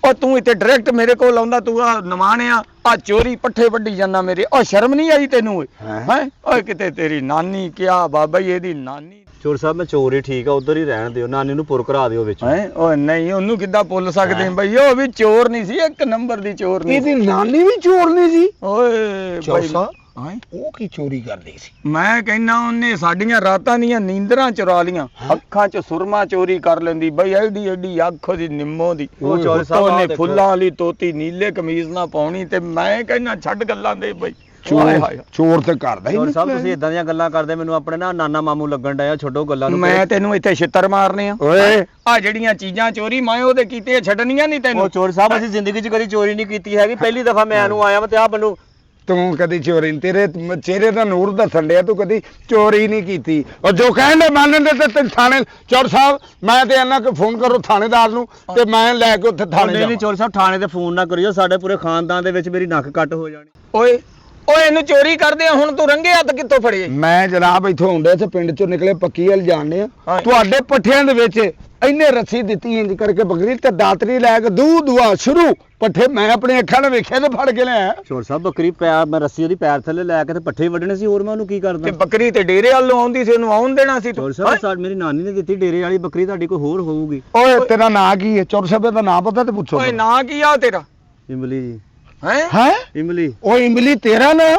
ਉਹ ਤੂੰ ਇੱਥੇ ਡਾਇਰੈਕਟ ਮੇਰੇ ਕੋਲ ਆਉਂਦਾ, ਤੂੰ ਆ ਨਵਾਣਿਆ ਆ ਚੋਰੀ ਪੱਠੇ ਵੱਢੀ ਜਾਂਦਾ ਮੇਰੇ। ਉਹ ਸ਼ਰਮ ਨਹੀਂ ਆਈ ਤੈਨੂੰ ਓਏ? ਹੈ ਓਏ ਕਿਤੇ ਤੇਰੀ ਨਾਨੀ ਕਿਆ ਬਾਬਾ ਜੀ ਇਹਦੀ ਨਾਨੀ। ਚੋਰ ਸਾਹਿਬ ਮੈਂ ਚੋਰ ਹੀ ਠੀਕ ਆ, ਉਧਰ ਹੀ ਰਹਿਣ ਦਿਓ, ਨਾਨੀ ਨੂੰ ਪੁਰ ਕਰਾ ਦਿਓ ਵਿੱਚ। ਹੈ ਓਏ ਨਹੀਂ, ਉਹਨੂੰ ਕਿੱਦਾਂ ਭੁੱਲ ਸਕਦੇ ਬਈ? ਉਹ ਵੀ ਚੋਰ ਨਹੀਂ ਸੀ, ਇੱਕ ਨੰਬਰ ਦੀ ਚੋਰ ਨਹੀਂ। ਇਹਦੀ ਨਾਨੀ ਵੀ ਚੋਰ ਨਹੀਂ ਸੀ? ਓਏ ਚੋਰ ਬਈ ਸਾਹਿਬ ਹੈਂ? ਉਹ ਕੀ ਚੋਰੀ ਕਰਦੀ ਸੀ? ਮੈਂ ਕਹਿੰਦਾ ਉਹਨੇ ਸਾਡੀਆਂ ਰਾਤਾਂ ਦੀਆਂ ਨੀਂਦਰਾਂ ਚੁਰਾ ਲੀਆਂ। ਅੱਖਾਂ 'ਚ ਸੁਰਮਾ ਚੋਰੀ ਕਰ ਲੈਂਦੀ ਬਈ, ਐਡੀ ਐਡੀ ਅੱਖ ਉਹਦੀ ਨਿੰਮੋ ਦੀ। ਉਹ ਚੋਰ ਸਾਹਿਬ ਉਹਨੇ ਆਹ ਦੇਖੋ। ਫੁੱਲਾਂ ਵਾਲੀ ਤੋਤੀ ਨੀਲੇ ਕਮੀਜ਼ ਨਾ ਪਾਉਣੀ। ਤੇ ਮੈਂ ਕਹਿੰਦਾ ਛੱਡ ਗੱਲਾਂ ਦੇ ਬਈ। ਚੋਰ ਤੇ ਕਰਦਾ ਹੀ ਚੋਰ ਨਹੀਂ। ਸਾਹਿਬ ਤੁਸੀਂ ਇਦਾਂ ਦੀਆਂ ਗੱਲਾਂ ਕਰਦੇ, ਮੈਨੂੰ ਆਪਣੇ ਨਾ ਨਾਨਾ ਮਾਮੂ ਲੱਗਣ ਡਿਆ, ਛੱਡੋ ਗੱਲਾਂ ਨੂੰ। ਮੈਂ ਤੈਨੂੰ ਇੱਥੇ ਛਿੱਤਰ ਮਾਰਨੇ ਆ ਓਏ ਆ ਜਿਹੜੀਆਂ ਚੀਜ਼ਾਂ ਚੋਰੀ ਮੈਂ ਉਹਦੇ ਕੀਤੇ ਛੱਡਣੀਆਂ ਨਹੀਂ ਉਹ ਤੈਨੂੰ। ਚੋਰ ਸਾਹਿਬ ਅਸੀਂ ਜ਼ਿੰਦਗੀ 'ਚ ਕਦੀ ਚੋਰੀ ਨਹੀਂ ਕੀਤੀ ਹੈਗੀ, ਪਹਿਲੀ ਦਫਾ ਮੈਂ ਨੂੰ ਆਇਆ ਵਾ ਤੇ ਆ ਮੈਨੂੰ। ਤੂੰ ਕਦੀ ਚੋਰੀ ਨੀ, ਤੇਰੇ ਚਿਹਰੇ ਦਾ ਨੂਰ ਦੱਸਣ ਡਿਆ ਤੂੰ ਕਦੀ ਚੋਰੀ ਨਹੀਂ ਕੀਤੀ। ਉਹ ਜੋ ਕਹਿੰਦੇ ਮੰਨਦੇ ਤੇ ਤੈਨੂੰ ਥਾਣੇ। ਚੋਰ ਸਾਹਿਬ ਮੈਂ ਤੇ ਇਹਨਾਂ ਕੋ ਫੋਨ ਕਰੋ ਥਾਣੇਦਾਰ ਨੂੰ ਤੇ ਮੈਂ ਲੈ ਕੇ ਉੱਥੇ ਥਾਣੇ ਨਹੀਂ ਜਾਵਾਂ। ਚੋਰ ਸਾਹਿਬ ਥਾਣੇ ਤੇ ਫੋਨ ਨਾ ਕਰਿਓ, ਸਾਡੇ ਪੂਰੇ ਖਾਨਦਾਨ ਦੇ ਵਿੱਚ ਮੇਰੀ ਨੱਕ ਕੱਟ ਹੋ ਜਾਣੀ। ਓਏ ਓਏ ਇਹਨੂੰ ਚੋਰੀ ਕਰਦੇ ਆ, ਹੁਣ ਤੂੰ ਰੰਗੇ ਹੱਥ ਕਿੱਥੋਂ ਫੜੇ? ਮੈਂ ਜਨਾਬ ਇੱਥੋਂ ਆਉਂਦੇ ਤੇ ਪਿੰਡ ਚੋਂ ਨਿਕਲੇ ਪੱਕੀ ਵੱਲ ਜਾਣਦੇ ਆ। ਹਾਂ। ਤੁਹਾਡੇ ਪੱਠਿਆਂ ਦੇ ਵਿੱਚ ਇਹਨੇ ਰੱਸੀ ਦਿੱਤੀ ਇੰਜ ਕਰਕੇ ਬੱਕਰੀ ਤੇ ਦਾਤਰੀ ਲੈ ਕੇ ਦੁਆ ਸ਼ੁਰੂ ਪੱਠੇ ਮੈਂ ਆਪਣੀ ਅੱਖਾਂ ਨਾਲ ਵੇਖਿਆ ਤੇ ਫੜ ਕੇ ਲਿਆ ਚੋਰ ਸਾਹਿਬ ਬੱਕਰੀ ਪੈਰ ਮੈਂ ਰੱਸੀ ਉਹਦੀ ਪੈਰ ਥੱਲੇ ਲੈ ਕੇ ਤੇ ਪੱਠੇ ਵੱਢਣੇ ਸੀ, ਹੋਰ ਮੈਂ ਉਹਨੂੰ ਕੀ ਤੇ ਕਰਦਾ? ਬੱਕਰੀ ਤੇ ਡੇਰੇ ਵੱਲੋਂ ਆਉਂਦੀ ਸੀ, ਉਹਨੂੰ ਆਉਣ ਦੇਣਾ ਸੀ ਤੂੰ? ਚੋਰ ਸਾਹਿਬ ਸਾਡ ਮੇਰੀ ਨਾਨੀ ਨੇ ਦਿੱਤੀ ਡੇਰੇ ਵਾਲੀ ਬੱਕਰੀ, ਤੁਹਾਡੀ ਕੋਈ ਹੋਰ ਹੋਊਗੀ? ਓਏ ਤੇਰਾ ਨਾਂ ਕੀ ਹੈ? ਚੌਰ ਸਾਹਿਬ ਦਾ ਨਾਂ ਪਤਾ ਤੇ ਪੁੱਛੋ। ਓਏ ਨਾਂ ਕੀ ਆ ਤੇਰਾ? ਇਮਲੀ ਜੀ। ਹੈ ਹੈ ਇਮਲੀ। ਉਹ ਇਮਲੀ ਤੇਰਾ ਨਾਂ?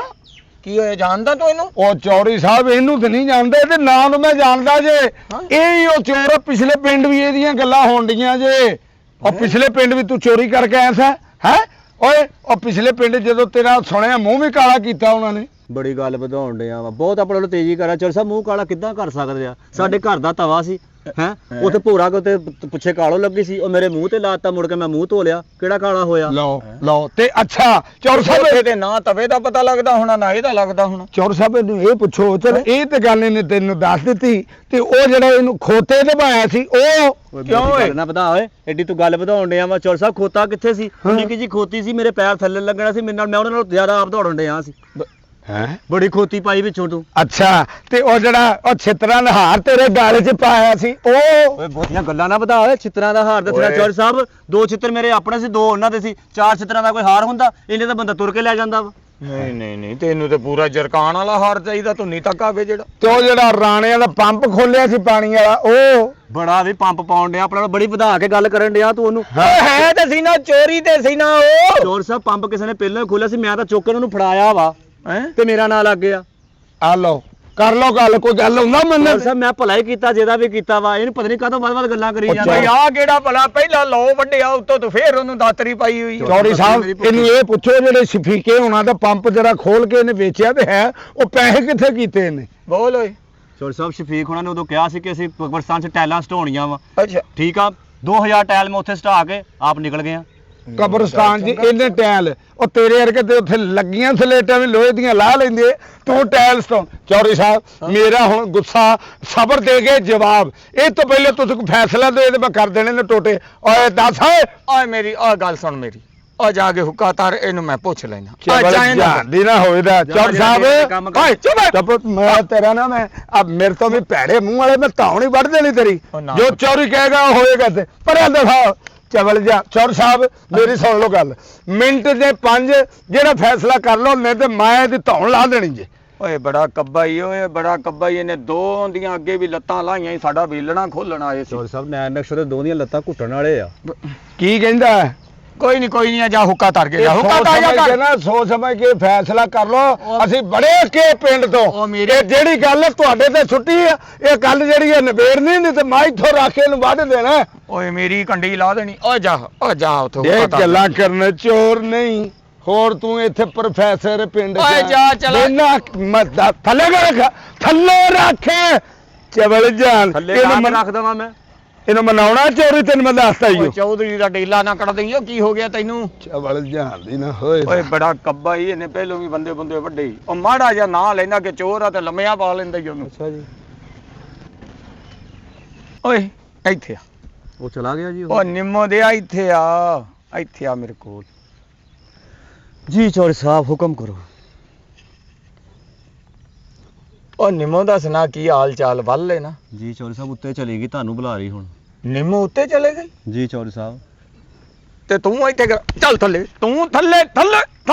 ਕੀ ਹੋਇਆ, ਜਾਣਦਾ ਤੂੰ ਇਹਨੂੰ? ਉਹ ਚੌਰੀ ਸਾਹਿਬ ਇਹਨੂੰ ਤੇ ਨਹੀਂ ਜਾਣਦੇ, ਤੇ ਨਾਂ ਨੂੰ ਮੈਂ ਜਾਣਦਾ ਜੇ। ਇਹ ਹੀ ਉਹ ਚੋਰ, ਪਿਛਲੇ ਪਿੰਡ ਵੀ ਇਹਦੀਆਂ ਗੱਲਾਂ ਹੋਣ ਡੀਆਂ ਜੇ। ਉਹ ਪਿਛਲੇ ਪਿੰਡ ਵੀ ਤੂੰ ਚੋਰੀ ਕਰਕੇ ਆਇਆ ਸਾ ਹੈ? ਓਏ ਉਹ ਪਿਛਲੇ ਪਿੰਡ ਜਦੋਂ ਤੇਰਾ ਸੁਣਿਆ ਮੂੰਹ ਵੀ ਕਾਲਾ ਕੀਤਾ ਉਹਨਾਂ ਨੇ। ਬੜੀ ਗੱਲ ਵਧਾਉਣ ਡਿਆ ਵਾ, ਬਹੁਤ ਆਪਣੇ ਵੱਲੋਂ ਤੇਜ਼ੀ ਕਰਾ। ਚੋਰ ਸਾਹਿਬ ਮੂੰਹ ਕਾਲਾ ਕਿੱਦਾਂ ਕਰ ਸਕਦੇ ਆ? ਸਾਡੇ ਘਰ ਦਾ ਤਵਾ ਸੀ ਹੈ, ਉੱਥੇ ਭੋਰਾ ਕੋ ਤੇ ਪੁੱਛੇ ਕਾਲੋ ਲੱਗੀ ਸੀ, ਉਹ ਮੇਰੇ ਮੂੰਹ ਤੇ ਲਾਤਾ, ਮੁੜ ਕੇ ਮੈਂ ਮੂੰਹ ਧੋ ਲਿਆ, ਕਿਹੜਾ ਕਾਲਾ ਹੋਇਆ? ਲਓ ਤੇ ਅੱਛਾ ਚੌਰ ਸਾਹਿਬ ਇਹਦੇ ਨਾਂ ਤਵੇ ਦਾ ਪਤਾ ਲੱਗਦਾ ਹੋਣਾ, ਨਾ ਇਹਦਾ ਲੱਗਦਾ ਹੋਣਾ। ਚੌਰ ਸਾਹਿਬ ਨੂੰ ਇਹ ਪੁੱਛੋ, ਚਲ ਇਹ ਤੇ ਗੱਲ ਇਹਨੇ ਤੈਨੂੰ ਦੱਸ ਦਿੱਤੀ, ਤੇ ਉਹ ਜਿਹੜਾ ਇਹਨੂੰ ਖੋਤੇ ਤੇ ਪਾਇਆ ਸੀ ਉਹ ਕਿਉਂ ਓਏ ਨਾ ਵਧਾ ਓਏ, ਐਡੀ ਤੂੰ ਗੱਲ ਵਧਾਉਣ ਡਿਆ ਵਾ। ਚੋਰ ਸਾਹਿਬ ਖੋਤਾ ਕਿੱਥੇ ਸੀ? ਨਿੱਕੀ ਜੀ ਖੋਤੀ ਸੀ, ਮੇਰੇ ਪੈਰ ਥੱਲੇ ਲੱਗਣਾ ਸੀ, ਮੇਰੇ ਨਾਲ ਮੈਂ ਉਹਨਾਂ ਨਾਲ ਜ਼ਿਆਦਾ ਆਪ ਦੌੜਨ ਡਿਆ ਸੀ। ਹੈ ਬੜੀ ਖੋਤੀ ਪਾਈ ਵਿੱਚੋਂ ਤੂੰ। ਅੱਛਾ ਤੇ ਉਹ ਜਿਹੜਾ ਉਹ ਛਿੱਤਰਾਂ ਦਾ ਹਾਰ ਤੇਰੇ ਗਾਲੇ 'ਚ ਪਾਇਆ ਸੀ ਉਹ? ਓਏ ਬਹੁਤੀਆਂ ਗੱਲਾਂ ਨਾ ਵਧਾ ਓਏ, ਛਿੱਤਰਾਂ ਦਾ ਹਾਰ ਦੱਸਣਾ। ਚੋਰ ਸਾਹਿਬ 2 ਛਿੱਤਰ ਮੇਰੇ ਆਪਣੇ ਸੀ, 2 ਉਹਨਾਂ ਦੇ ਸੀ। 4 ਛਿੱਤਰਾਂ ਦਾ ਕੋਈ ਹਾਰ ਹੁੰਦਾ? ਇਹਨੇ ਤਾਂ ਬੰਦਾ ਤੁਰ ਕੇ ਲੈ ਜਾਂਦਾ ਵਾ। ਨਹੀਂ ਤੈਨੂੰ ਤੇ ਪੂਰਾ ਜਰਕਾਨ ਵਾਲਾ ਹਾਰ ਚਾਹੀਦਾ, ਧੁੰਨੀ ਤੱਕ ਆਵੇ ਜਿਹੜਾ। ਤੇ ਉਹ ਜਿਹੜਾ ਰਾਣਿਆਂ ਦਾ ਪੰਪ ਖੋਲਿਆ ਸੀ ਪਾਣੀ ਵਾਲਾ ਉਹ? ਬੜਾ ਵੀ ਪੰਪ ਪਾਉਣ ਡਿਆ, ਆਪਣਾ ਬੜੀ ਵਧਾ ਕੇ ਗੱਲ ਕਰਨ ਡਿਆ ਤੂੰ ਉਹਨੂੰ। ਹੈ ਤੇ ਸੀ ਨਾ, ਚੋਰੀ ਤੇ ਸੀ ਨਾ ਉਹ। ਚੋਰ ਸਾਹਿਬ ਪੰਪ ਕਿਸੇ ਨੇ ਪਹਿਲਾਂ ਹੀ ਖੋਲਿਆ ਸੀ, ਮੈਂ ਤਾਂ ਚੁੱਕ ਕੇ ਉਹਨੂੰ ਫੜਾਇਆ ਵਾ ਤੇ ਮੇਰਾ ਨਾਂ ਲੱਗ ਗਿਆ। ਆ ਲਓ ਕਰ ਲਓ ਗੱਲ, ਕੋਈ ਗੱਲ ਹੁੰਦਾ ਮੰਨ। ਚੋਰ ਸਾਹਿਬ ਮੈਂ ਭਲਾ ਹੀ ਕੀਤਾ, ਜਿਹਦਾ ਵੀ ਕੀਤਾ ਵਾ। ਇਹਨੂੰ ਪਤਾ ਨਹੀਂ ਕਾਹਤੋਂ ਵੱਧ ਗੱਲਾਂ ਕਰੀ ਜਾਂਦਾ। ਬਈ ਆ ਕਿਹੜਾ ਭਲਾ, ਪਹਿਲਾਂ ਲੋ ਵੱਡਿਆ ਉੱਤੋਂ ਤੂੰ ਫੇਰ ਉਹਨੂੰ ਦਾਤਰੀ ਪਾਈ ਹੋਈ। ਚੌੜੀ ਸਾਹਿਬ ਇਹਨੂੰ ਇਹ ਪੁੱਛੋ, ਜਿਹੜੇ ਸ਼ਫੀਕੇ ਹੋਣਾ ਦਾ ਪੰਪ ਜਿਹੜਾ ਖੋਲ ਕੇ ਇਹਨੇ ਵੇਚਿਆ ਤੇ ਹੈ, ਉਹ ਪੈਸੇ ਕਿੱਥੇ ਕੀਤੇ ਇਹਨੇ? ਬੋਲ ਓਏ। ਚੋਰ ਸਾਹਿਬ ਸ਼ਫੀਕ ਹੋਣਾ ਨੇ ਉਦੋਂ ਕਿਹਾ ਸੀ ਕਿ ਅਸੀਂ ਪਾਕਿਸਤਾਨ 'ਚ ਟੈਲਾਂ ਸਟਾਉਣੀਆਂ ਵਾ। ਅੱਛਾ ਠੀਕ ਆ, 2000 ਟੈਲ ਮੈਂ ਉੱਥੇ ਸਟਾ ਕੇ ਆਪ ਨਿਕਲ ਗਏ ਆ। ਕਬਰਸਤਾਨ 'ਚ ਇਹਨੇ ਟੈਲ, ਉਹ ਤੇਰੇ ਵਰਗੇ ਤੇ ਉੱਥੇ ਲੱਗੀਆਂ ਸਲੇਟਾਂ ਵੀ ਲੋਹੇ ਦੀਆਂ ਲਾ ਲੈਂਦੇ, ਤੂੰ ਟੈਲ ਸਟਾਉਣ। ਚੌੜੀ ਸਾਹਿਬ ਮੇਰਾ ਹੁਣ ਗੁੱਸਾ, ਸਬਰ ਦੇ ਕੇ ਜਵਾਬ। ਇਹ ਤੋਂ ਪਹਿਲੇ ਤੁਸੀਂ ਕੋਈ ਫੈਸਲਾ ਦੇ ਤੇ ਮੈਂ ਕਰ ਦੇਣੇ ਨੇ ਟੋਟੇ। ਓਏ ਦੱਸ ਓਏ ਮੇਰੀ ਆ ਗੱਲ ਸੁਣ ਮੇਰੀ, ਆ ਜਾ ਕੇ ਹੁੱਕਾ ਤਾਰ, ਇਹਨੂੰ ਮੈਂ ਪੁੱਛ ਲੈਣਾ। ਜਾਂਦੀ ਨਾ ਹੋਵੇ ਦਾ ਚੌੜ ਸਾਹਿਬ। ਓਏ ਚੁੱਪ, ਮੈਂ ਤੇਰਾ ਨਾ ਮੈਂ ਆ ਮੇਰੇ ਤੋਂ ਵੀ ਭੈੜੇ ਮੂੰਹ ਵਾਲੇ ਮੈਂ ਧੌਣ ਹੀ ਵੱਢ ਦੇਣੀ ਤੇਰੀ। ਜੋ ਚੋਰੀ ਕਹੇਗਾ ਉਹ ਹੋਏਗਾ। ਤੇ ਪਰ ਦਿਖਾ ਚਵਲ ਜਾ। ਚੌੜ ਸਾਹਿਬ ਮੇਰੀ ਸੁਣ ਲਓ ਗੱਲ, ਮਿੰਟ ਦੇ 5 ਜਿਹੜਾ ਫੈਸਲਾ ਕਰ ਲਓ, ਨਹੀਂ ਤੇ ਮੈਂ ਇਹਦੀ ਧੌਣ ਲਾ ਦੇਣੀ ਜੇ। ਓਏ ਬੜਾ ਕੱਬਾ ਹੀ, ਓਏ ਬੜਾ ਕੱਬਾ ਹੀ। ਇਹਨੇ 2 ਦੀਆਂ ਅੱਗੇ ਵੀ ਲੱਤਾਂ ਲਾਈਆਂ ਹੀ, ਸਾਡਾ ਵੀਲਣਾ ਖੋਲਣ ਆਏ ਸੀ। ਚੋਰ ਸਾਹਿਬ ਨੈਣ ਨਕਸ਼ ਦੇ 2 ਦੀਆਂ ਲੱਤਾਂ ਘੁੱਟਣ ਵਾਲੇ ਆ। ਕੀ ਕਹਿੰਦਾ? ਕੋਈ ਨਹੀਂ ਜਾ ਹੁੱਕਾ ਤਾਰ ਕੇ ਜਾ, ਹੁੱਕਾ ਤਾਰ ਜਾ ਕਰ ਨਾ, ਸੋਚ ਸਮਝ ਕੇ ਫੈਸਲਾ ਕਰ ਲਓ। ਅਸੀਂ ਬੜੇ ਕੇ ਪਿੰਡ ਤੋਂ, ਇਹ ਜਿਹੜੀ ਗੱਲ ਜਿਹੜੀ ਤੇ ਛੁੱਟੀ ਆ, ਇਹ ਗੱਲ ਜਿਹੜੀ ਹੈ ਨਿਬੇੜਨੀ, ਨਹੀਂ ਤੇ ਮੈਂ ਇੱਥੋਂ ਰੱਖ ਕੇ ਇਹਨੂੰ ਵੱਢ ਦੇਣਾ। ਓਏ ਮੇਰੀ ਕੰਡੀ ਲਾ ਦੇਣੀ। ਓ ਜਾ ਉੱਥੋਂ ਇਹ ਗੱਲਾਂ ਕਰਨ ਚੋਰ ਨਹੀਂ, ਹੋਰ ਤੂੰ ਇੱਥੇ ਪ੍ਰੋਫੈਸਰ ਪਿੰਡ ਓਏ ਜਾ ਚਲਾ ਥੱਲੇ ਰੱਖ, ਥੱਲੇ ਰੱਖ ਚਵਲ ਜਾਨ। ਥੱਲੇ ਰੱਖ ਦਵਾਂ ਮੈਂ? ਇਹਨੂੰ ਮਨਾਉਣਾ ਚੋਰੀ, ਤੈਨੂੰ ਮੈਂ ਦੱਸਦਾ ਹੀ। ਚੌਧਰੀ ਦਾ ਡੇਲਾ ਨਾ ਕੱਢ ਦਈਓ, ਕੀ ਹੋ ਗਿਆ ਤੈਨੂੰ? ਚਵਲ ਜਾਨ ਦੀ ਨਾ ਹੋਏ। ਓਏ ਬੜਾ ਕੱਬਾ ਹੀ, ਇਹਨੇ ਪਹਿਲੋਂ ਵੀ ਬੰਦੇ ਵੱਡੇ ਹੀ। ਉਹ ਮਾੜਾ ਜਿਹਾ ਨਾਂ ਲੈਂਦਾ ਕਿ ਚੋਰ ਆ ਤੇ ਲੰਮਿਆਂ ਪਾ ਲੈਂਦਾ ਹੀ ਉਹਨੂੰ। ਅੱਛਾ ਜੀ। ਓਏ ਇੱਥੇ ਆ। ਉਹ ਚਲਾ ਗਿਆ ਜੀ। ਉਹ ਨਿੰਮੋ ਦੇ ਇੱਥੇ ਆ ਮੇਰੇ ਕੋਲ। ਜੀ ਚੋਰ ਸਾਹਿਬ ਹੁਕਮ ਕਰੋ। ਉਹ ਨਿੰਮੋ ਦਾ ਸੁਣਾ, ਕੀ ਹਾਲ ਚਾਲ? ਵੱਲ ਲੈ ਨਾ। ਜੀ ਚੋਰ ਸਾਹਿਬ ਉੱਤੇ ਚਲੀ ਗਈ, ਤੁਹਾਨੂੰ ਬੁਲਾ ਰਹੀ ਹੁਣ। ਨਿੰਮੋ ਉੱਤੇ ਚਲੇ ਗਈ? ਜੀ ਚੋਰ ਸਾਹਿਬ। ਤੇ ਤੂੰ ਇੱਥੇ ਚੱਲ ਥੱਲੇ, ਤੂੰ ਥੱਲੇ।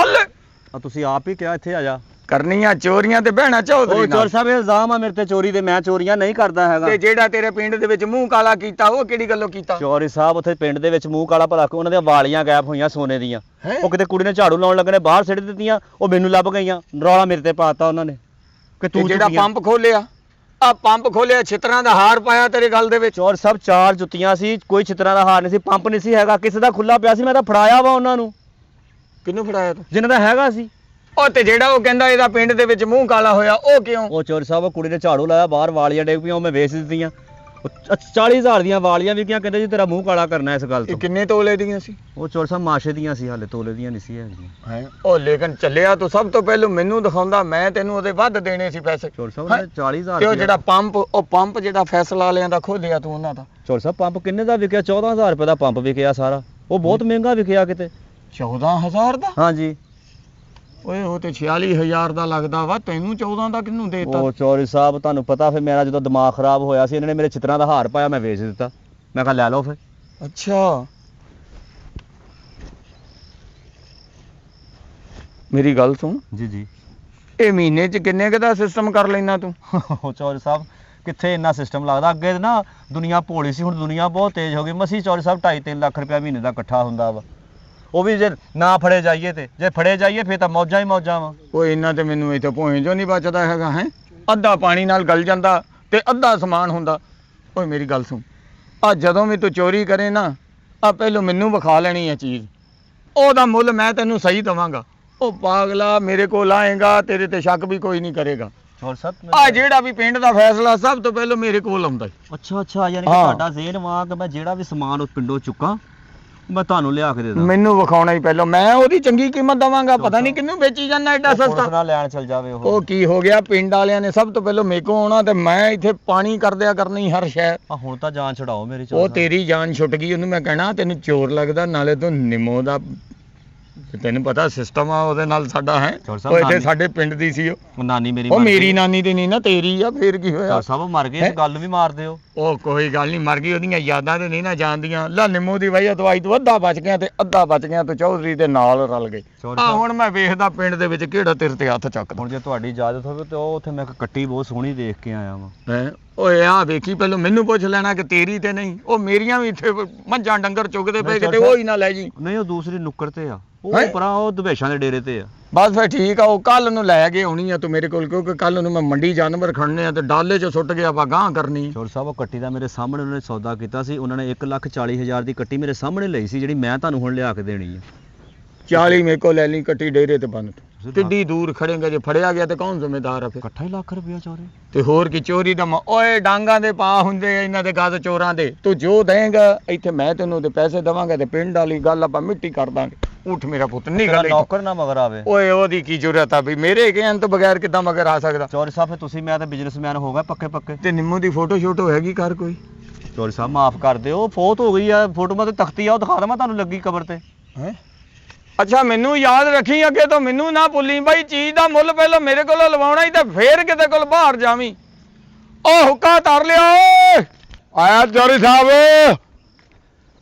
ਆ ਤੁਸੀਂ ਆਪ ਹੀ ਕਿਹਾ ਇੱਥੇ ਆ ਜਾ। ਕਰਨੀਆਂ ਚੋਰੀਆਂ ਤੇ ਬਹਿਣਾ ਚੌਧਰੀ ਉਹ ਨਾਲ। ਚੋਰ ਸਾਹਿਬ ਇਹ ਇਲਜ਼ਾਮ ਆ ਮੇਰੇ ਤੇ ਚੋਰੀ ਦੇ, ਮੈਂ ਚੋਰੀਆਂ ਨਹੀਂ ਕਰਦਾ ਹੈਗਾ। ਤੇ ਜਿਹੜਾ ਤੇਰੇ ਪਿੰਡ ਦੇ ਵਿੱਚ ਮੂੰਹ ਕਾਲਾ ਕੀਤਾ, ਉਹ ਕਿਹੜੀ ਗੱਲੋਂ ਕੀਤਾ? ਚੋਰੀ ਸਾਹਿਬ ਉੱਥੇ ਪਿੰਡ ਦੇ ਵਿੱਚ ਮੂੰਹ ਕਾਲਾ ਭਲਾ ਕੇ ਉਹਨਾਂ ਦੀਆਂ ਵਾਲੀਆਂ ਗਾਇਬ ਹੋਈਆਂ ਸੋਨੇ ਦੀਆਂ। ਉਹ ਕਿਤੇ ਕੁੜੀ ਨੇ ਝਾੜੂ ਲਾਉਣ ਲੱਗਣੇ ਬਾਹਰ ਸਿੱਟ ਦਿੱਤੀਆਂ, ਉਹ ਮੈਨੂੰ ਲੱਭ ਗਈਆਂ। ਰੌਲਾ ਮੇਰੇ ਤੇ ਪਾਤਾ ਉਹਨਾਂ ਨੇ ਕਿ ਤੂੰ ਤੂੰ ਜਿਹੜਾ ਪੰਪ ਖੋਲਿਆ, ਆ ਪੰਪ ਖੋਲਿਆ, ਛਿੱਤਰਾਂ ਦਾ ਹਾਰ ਪਾਇਆ ਤੇਰੇ ਗਲ ਦੇ ਵਿੱਚ। ਚੋਰ ਸਾਹਿਬ 4 ਜੁੱਤੀਆਂ ਸੀ, ਕੋਈ ਛਿੱਤਰਾਂ ਦਾ ਹਾਰ ਨਹੀਂ ਸੀ, ਪੰਪ ਨਹੀਂ ਸੀ ਹੈਗਾ, ਕਿਸੇ ਦਾ ਖੁੱਲਾ ਪਿਆ ਸੀ, ਮੈਂ ਤਾਂ ਫੜਾਇਆ ਵਾ ਉਹਨਾਂ ਨੂੰ। ਕਿਹਨੂੰ ਫੜਾਇਆ ਤੂੰ? ਜਿਨ੍ਹਾਂ ਦਾ ਹੈਗਾ ਸੀ। ਉਹ ਤੇ ਜਿਹੜਾ ਉਹ ਕਹਿੰਦਾ ਇਹਦਾ ਪਿੰਡ ਦੇ ਵਿੱਚ ਮੂੰਹ ਕਾਲਾ ਹੋਇਆ, ਉਹ ਕਿਉਂ? ਉਹ ਚੋਰ ਸਾਹਿਬ ਉਹ ਕੁੜੀ ਨੇ ਝਾੜੂ ਲਾਇਆ, ਬਾਹਰ ਵਾਲੀਆਂ ਡੇਗ ਪਈਆਂ, ਉਹ ਮੈਂ ਵੇਚ ਦਿੱਤੀਆਂ। 40,000 ਦੀਆਂ ਵਾਲੀਆਂ ਵਿਕੀਆਂ, ਕਹਿੰਦੇ ਜੀ ਤੇਰਾ ਮੂੰਹ ਕਾਲਾ ਕਰਨਾ ਇਸ ਗੱਲ ਇਹ ਤੋਂ। ਕਿੰਨੇ ਤੋਲੇ ਦੀਆਂ ਸੀ? ਉਹ ਚੋਰ ਸਾਹਿਬ ਮਾਸ਼ੇ ਦੀਆਂ ਸੀ, ਹਾਲੇ ਤੋਲੇ ਦੀਆਂ ਨਹੀਂ ਸੀ ਹੈਗੀਆਂ। ਉਹ ਲੇਕਿਨ ਚੱਲਿਆ ਤੂੰ ਸਭ ਤੋਂ ਪਹਿਲਾਂ ਮੈਨੂੰ ਦਿਖਾਉਂਦਾ, ਮੈਂ ਤੈਨੂੰ ਉਹਦੇ ਵੱਧ ਦੇਣੇ ਸੀ ਪੈਸੇ। ਚੋਰ ਸਾਹਿਬ ਨੇ 40,000 ਤੇ ਉਹ ਜਿਹੜਾ ਪੰਪ ਜਿਹੜਾ ਫੈਸਲਾ ਵਾਲਿਆਂ ਦਾ ਖੋਲਿਆ ਤੂੰ ਉਹਨਾਂ ਦਾ। ਚੋਰ ਸਾਹਿਬ ਪੰਪ ਕਿੰਨੇ ਦਾ ਵਿਕਿਆ? 14,000 ਰੁਪਏ ਦਾ ਪੰਪ ਵਿਕਿਆ ਸਾਰਾ। ਉਹ ਬਹੁਤ ਮਹਿੰਗਾ ਵਿਕਿਆ ਕਿਤੇ। 14,000 ਦਾ? ਹਾਂਜੀ। ਓਏ ਉਹ ਤੇ 46,000 ਦਾ ਲੱਗਦਾ ਵਾ, ਤੈਨੂੰ 14 ਦਾ ਕਿਹਨੂੰ ਦੇਤਾ? ਉਹ ਚੋਰੀ ਸਾਹਿਬ ਤੁਹਾਨੂੰ ਪਤਾ, ਫਿਰ ਮੇਰਾ ਜਦੋਂ ਦਿਮਾਗ ਖਰਾਬ ਹੋਇਆ ਸੀ, ਇਹਨਾਂ ਨੇ ਮੇਰੇ ਛਿੱਤਰਾਂ ਦਾ ਹਾਰ ਪਾਇਆ, ਮੈਂ ਵੇਚ ਦਿੱਤਾ। ਮੈਂ ਕਿਹਾ ਲੈ ਲਓ ਫਿਰ। ਅੱਛਾ ਮੇਰੀ ਗੱਲ ਸੁਣ, ਜੀ ਜੀ। ਇਹ ਮਹੀਨੇ 'ਚ ਕਿੰਨੇ ਕੁ ਦਾ ਸਿਸਟਮ ਕਰ ਲੈਣਾ ਤੂੰ? ਚੌਧਰੀ ਸਾਹਿਬ ਕਿੱਥੇ ਇੰਨਾ ਸਿਸਟਮ ਲੱਗਦਾ, ਅੱਗੇ ਨਾ ਦੁਨੀਆ ਭੋਲੀ ਸੀ, ਹੁਣ ਦੁਨੀਆ ਬਹੁਤ ਤੇਜ਼ ਹੋ ਗਈ। ਮਸੀਂ ਚੌਧਰੀ ਸਾਹਿਬ 2.5-3 ਲੱਖ ਰੁਪਇਆ ਮਹੀਨੇ ਦਾ ਇਕੱਠਾ ਹੁੰਦਾ ਵਾ, ਉਹ ਵੀ ਜੇ ਨਾ ਫੜੇ ਜਾਈਏ ਤੇ, ਜੇ ਫੜੇ ਜਾਈਏ ਫਿਰ ਤਾਂ ਮੌਜਾਂ ਹੀ ਮੌਜਾਂ ਵਾ। ਉਹ ਇਹਨਾਂ ਤੇ ਮੈਨੂੰ ਇੱਥੇ ਭੋਏ ਚੋਂ ਨਹੀਂ ਬਚਦਾ ਹੈਗਾ ਹੈ। ਅੱਧਾ ਪਾਣੀ ਨਾਲ ਗਲ ਜਾਂਦਾ ਤੇ ਅੱਧਾ ਸਮਾਨ ਹੁੰਦਾ। ਓਏ ਮੇਰੀ ਗੱਲ ਸੁਣ, ਆ ਜਦੋਂ ਵੀ ਤੂੰ ਚੋਰੀ ਕਰੇ ਨਾ, ਆ ਪਹਿਲੋਂ ਮੈਨੂੰ ਵਿਖਾ ਲੈਣੀ ਹੈ ਚੀਜ਼, ਉਹਦਾ ਮੁੱਲ ਮੈਂ ਤੈਨੂੰ ਸਹੀ ਦਵਾਂਗਾ। ਉਹ ਪਾਗਲਾ ਮੇਰੇ ਕੋਲ ਆਏਗਾ, ਤੇਰੇ ਤੇ ਸ਼ੱਕ ਵੀ ਕੋਈ ਨਹੀਂ ਕਰੇਗਾ। ਚੌਧਰੀ ਸਾਹਿਬ ਆ ਜਿਹੜਾ ਵੀ ਪਿੰਡ ਦਾ ਫੈਸਲਾ ਸਭ ਤੋਂ ਪਹਿਲਾਂ ਮੇਰੇ ਕੋਲ ਆਉਂਦਾ ਈ। ਅੱਛਾ ਯਾਨੀ ਕਿ ਹਾਂ। ਤੁਹਾਡਾ ਜ਼ੇਨ ਵਾ ਕਿ ਮੈਂ ਜਿਹੜਾ ਵੀ ਸਮਾਨ ਉਸ ਪਿੰਡੋਂ ਚੁੱਕਾਂ ਮੈਂ ਤੁਹਾਨੂੰ ਲਿਆ ਕੇ ਦੇ ਦਾਂ। ਮੈਨੂੰ ਵਿਖਾਉਣਾ ਹੀ ਪਹਿਲਾਂ, ਮੈਂ ਉਹਦੀ ਚੰਗੀ ਕੀਮਤ ਦਵਾਂਗਾ। ਪਤਾ ਨਹੀਂ ਕਿਹਨੂੰ ਵੇਚੀ ਜਾਂਦਾ ਐਡਾ ਪੁਲਿਸ ਸਸਤਾ। ਨਾਲ ਲੈਣ ਚਲ ਜਾਵੇ ਉਹ ਕੀ ਹੋ ਗਿਆ, ਪਿੰਡ ਵਾਲਿਆਂ ਨੇ ਸਭ ਤੋਂ ਪਹਿਲਾਂ ਮੇਰੇ ਕੋਲ ਆਉਣਾ ਤੇ ਮੈਂ ਇੱਥੇ ਪਾਣੀ ਕਰ ਦਿਆ ਕਰਨੀ ਹਰ ਸ਼ਹਿਰ। ਆ ਹੁਣ ਤਾਂ ਜਾਨ ਛਡਾਓ ਮੇਰੀ। ਉਹ ਚੌਧਰੀ ਸਾਹਿਬ ਤੇਰੀ ਜਾਨ ਛੁੱਟ ਗਈ, ਉਹਨੂੰ ਮੈਂ ਕਹਿਣਾ ਤੈਨੂੰ ਚੋਰ ਲੱਗਦਾ, ਨਾਲੇ ਤੂੰ ਨਿੰਮੋ ਦਾ ਤੈਨੂੰ ਪਤਾ ਸਿਸਟਮ ਆ ਉਹਦੇ ਨਾਲ ਸਾਡਾ ਹੈ। ਚੌਧਰੀ ਸਾਹਿਬ ਉਹ ਇੱਥੇ ਨਾਨੀ- ਸਾਡੇ ਪਿੰਡ ਦੀ ਸੀ ਉਹ ਨਾਨੀ ਮੇਰੀ ਉਹ ਮਰ ਮੇਰੀ ਗਈ। ਨਾਨੀ ਦੀ ਨਹੀਂ ਨਾ, ਤੇਰੀ ਆ। ਫੇਰ ਕੀ ਹੋਇਆ? ਚੌਧਰੀ ਸਾਹਿਬ ਉਹ ਮਰ ਗਏ, ਇਸ ਗੱਲ ਨੂੰ ਵੀ ਮਾਰ ਦਿਓ। ਉਹ ਕੋਈ ਗੱਲ ਨਹੀਂ, ਮਰ ਗਈ, ਉਹਦੀਆਂ ਯਾਦਾਂ ਤੇ ਨਹੀਂ ਨਾ ਜਾਣਦੀਆਂ। ਲਾ ਨਿੰਮੋ ਦੀ ਵਜ੍ਹਾ ਤੋਂ ਅੱਜ ਤੂੰ ਅੱਧਾ ਬਚ ਗਿਆ ਤੇ ਅੱਧਾ ਬਚ ਗਿਆ ਤੂੰ ਚੌਧਰੀ ਦੇ ਨਾਲ ਰਲ ਗਏ। ਚੌਧਰੀ ਆ ਸਾਹਿਬ ਹੁਣ ਮੈਂ ਵੇਖਦਾ ਪਿੰਡ ਦੇ ਵਿੱਚ ਕਿਹੜਾ ਤੇਰੇ ਤੇ ਹੱਥ ਚੱਕਦਾ ਹੁਣ ਜੇ ਤੁਹਾਡੀ ਇਜਾਜ਼ਤ ਹੋਵੇ ਤੇ ਉਹ ਉੱਥੇ ਮੈਂ ਇੱਕ ਕੱਟੀ ਬਹੁਤ ਸੋਹਣੀ ਦੇਖ ਕੇ ਆਇਆ ਵਾਂ। ਹੈ। ਓਏ ਆ ਵੇਖੀ ਪਹਿਲਾਂ ਮੈਨੂੰ ਪੁੱਛ ਲੈਣਾ ਕਿ ਤੇਰੀ ਤੇ ਨਹੀਂ। ਉਹ ਮੇਰੀਆਂ ਵੀ ਇੱਥੇ ਮੱਝਾਂ ਡੰਗਰ ਚੁਗਦੇ ਪਏ, ਕਿਤੇ ਉਹ ਹੀ ਨਾ ਲੈ ਜੀ। ਨਹੀਂ ਉਹ ਦੂਸਰੀ ਨੁੱਕਰ ਤੇ ਆ, ਉਹ ਹੈਂ? ਪਰਾਂ ਉਹ ਦਵੇਸ਼ਾਂ ਦੇ ਡੇਰੇ ਤੇ ਆ। ਬਸ ਫਿਰ ਠੀਕ ਆ, ਉਹ ਕੱਲ ਨੂੰ ਲੈ ਕੇ ਆਉਣੀ ਆ ਤੂੰ ਮੇਰੇ ਕੋਲ, ਕਿਉਂਕਿ ਕੱਲ ਨੂੰ ਮੈਂ ਮੰਡੀ ਜਾਨਵਰ ਖੜਨੇ ਆ ਤੇ ਡਾਲੇ 'ਚ ਸੁੱਟ ਗਿਆ ਆਪਾਂ ਗਾਂ ਕਰਨੀ। ਚੌਧਰੀ ਸਾਹਿਬ ਉਹ ਕੱਟੀ ਦਾ ਮੇਰੇ ਸਾਹਮਣੇ ਉਹਨਾਂ ਨੇ ਸੌਦਾ ਕੀਤਾ ਸੀ, ਉਹਨਾਂ ਨੇ 1,40,000 ਦੀ ਕੱਟੀ ਮੇਰੇ ਸਾਹਮਣੇ ਲਈ ਸੀ, ਜਿਹੜੀ ਮੈਂ ਤੁਹਾਨੂੰ ਹੁਣ ਲਿਆ ਕੇ ਦੇਣੀ ਆ। 40 ਮੇਰੇ ਕੋਲ ਲੈ ਲਈ ਕੱਟੀ ਡੇਰੇ ਤੇ ਬੰਨ। ਤੁਸੀਂ ਕਿੱਡੀ ਦੂਰ ਖੜੇਗਾ, ਜੇ ਫੜਿਆ ਗਿਆ ਤੇ ਕੌਣ ਜ਼ਿੰਮੇਦਾਰ ਆ ਫਿਰ? ਇਕੱਠਾ ਹੀ ਲੱਖ ਰੁਪਇਆ ਚੋਰੀ। ਤੇ ਹੋਰ ਕੀ ਚੋਰੀ ਦਾ ਓਏ ਡਾਂਗਾਂ ਦੇ ਪਾ ਹੁੰਦੇ ਆ ਇਹਨਾਂ ਦੇ ਗੱਦ ਚੋਰਾਂ ਦੇ। ਤੂੰ ਜੋ ਦੇਂਗਾ ਇੱਥੇ ਮੈਂ ਤੈਨੂੰ ਉਹਦੇ ਪੈਸੇ ਦੇਵਾਂਗਾ ਤੇ ਪਿੰਡ ਵਾਲੀ ਗੱਲ ਆਪਾਂ ਮਿੱਟੀ ਕਰ ਦਾਂਗੇ। ਉੱਠ ਮੇਰਾ ਪੁੱਤ, ਨਹੀਂ ਤੇਰਾ ਗੱਲ ਨੌਕਰ ਨਾ ਮਗਰ ਆਵੇ। ਓਏ ਉਹਦੀ ਕੀ ਜ਼ਰੂਰਤ ਆ ਵੀ ਮੇਰੇ ਕਹਿਣ ਤੋਂ ਬਗੈਰ ਕਿੱਦਾਂ ਮਗਰ ਆ ਸਕਦਾ? ਚੌਧਰੀ ਸਾਹਿਬ ਫਿਰ ਤੁਸੀਂ ਮੈਂ ਤਾਂ ਬਿਜ਼ਨਸਮੈਨ ਹੋ ਗਿਆ ਪੱਕੇ ਪੱਕੇ। ਤੇ ਨਿੰਮੋ ਦੀ ਫੋਟੋ ਸ਼ੋਟੋ ਹੈਗੀ ਘਰ ਕੋਈ? ਚੌਧਰੀ ਸਾਹਿਬ ਮਾਫ ਕਰ ਦਿਓ, ਫੌਤ ਹੋ ਗਈ ਆ, ਫੋਟੋਆਂ ਤੇ ਤਖਤੀ ਆ, ਉਹ ਦਿਖਾ ਦਵਾਂ ਤੁਹਾਨੂੰ ਲੱਗੀ ਕਬਰ ਤੇ। ਹੈ। ਅੱਛਾ ਮੈਨੂੰ ਯਾਦ ਰੱਖੀ, ਅੱਗੇ ਤੋਂ ਮੈਨੂੰ ਨਾ ਭੁੱਲੀ ਬਾਈ, ਚੀਜ਼ ਦਾ ਮੁੱਲ ਪਹਿਲਾਂ ਮੇਰੇ ਕੋਲੋਂ ਲਵਾਉਣਾ ਹੀ ਤੇ ਫੇਰ ਕਿਤੇ ਕੋਲ ਬਾਹਰ ਜਾਵੀਂ। ਉਹ ਹੁੱਕਾ ਧਰ ਲਿਆ ਓਏ। ਆਇਆ ਚੌਧਰੀ ਸਾਹਿਬ।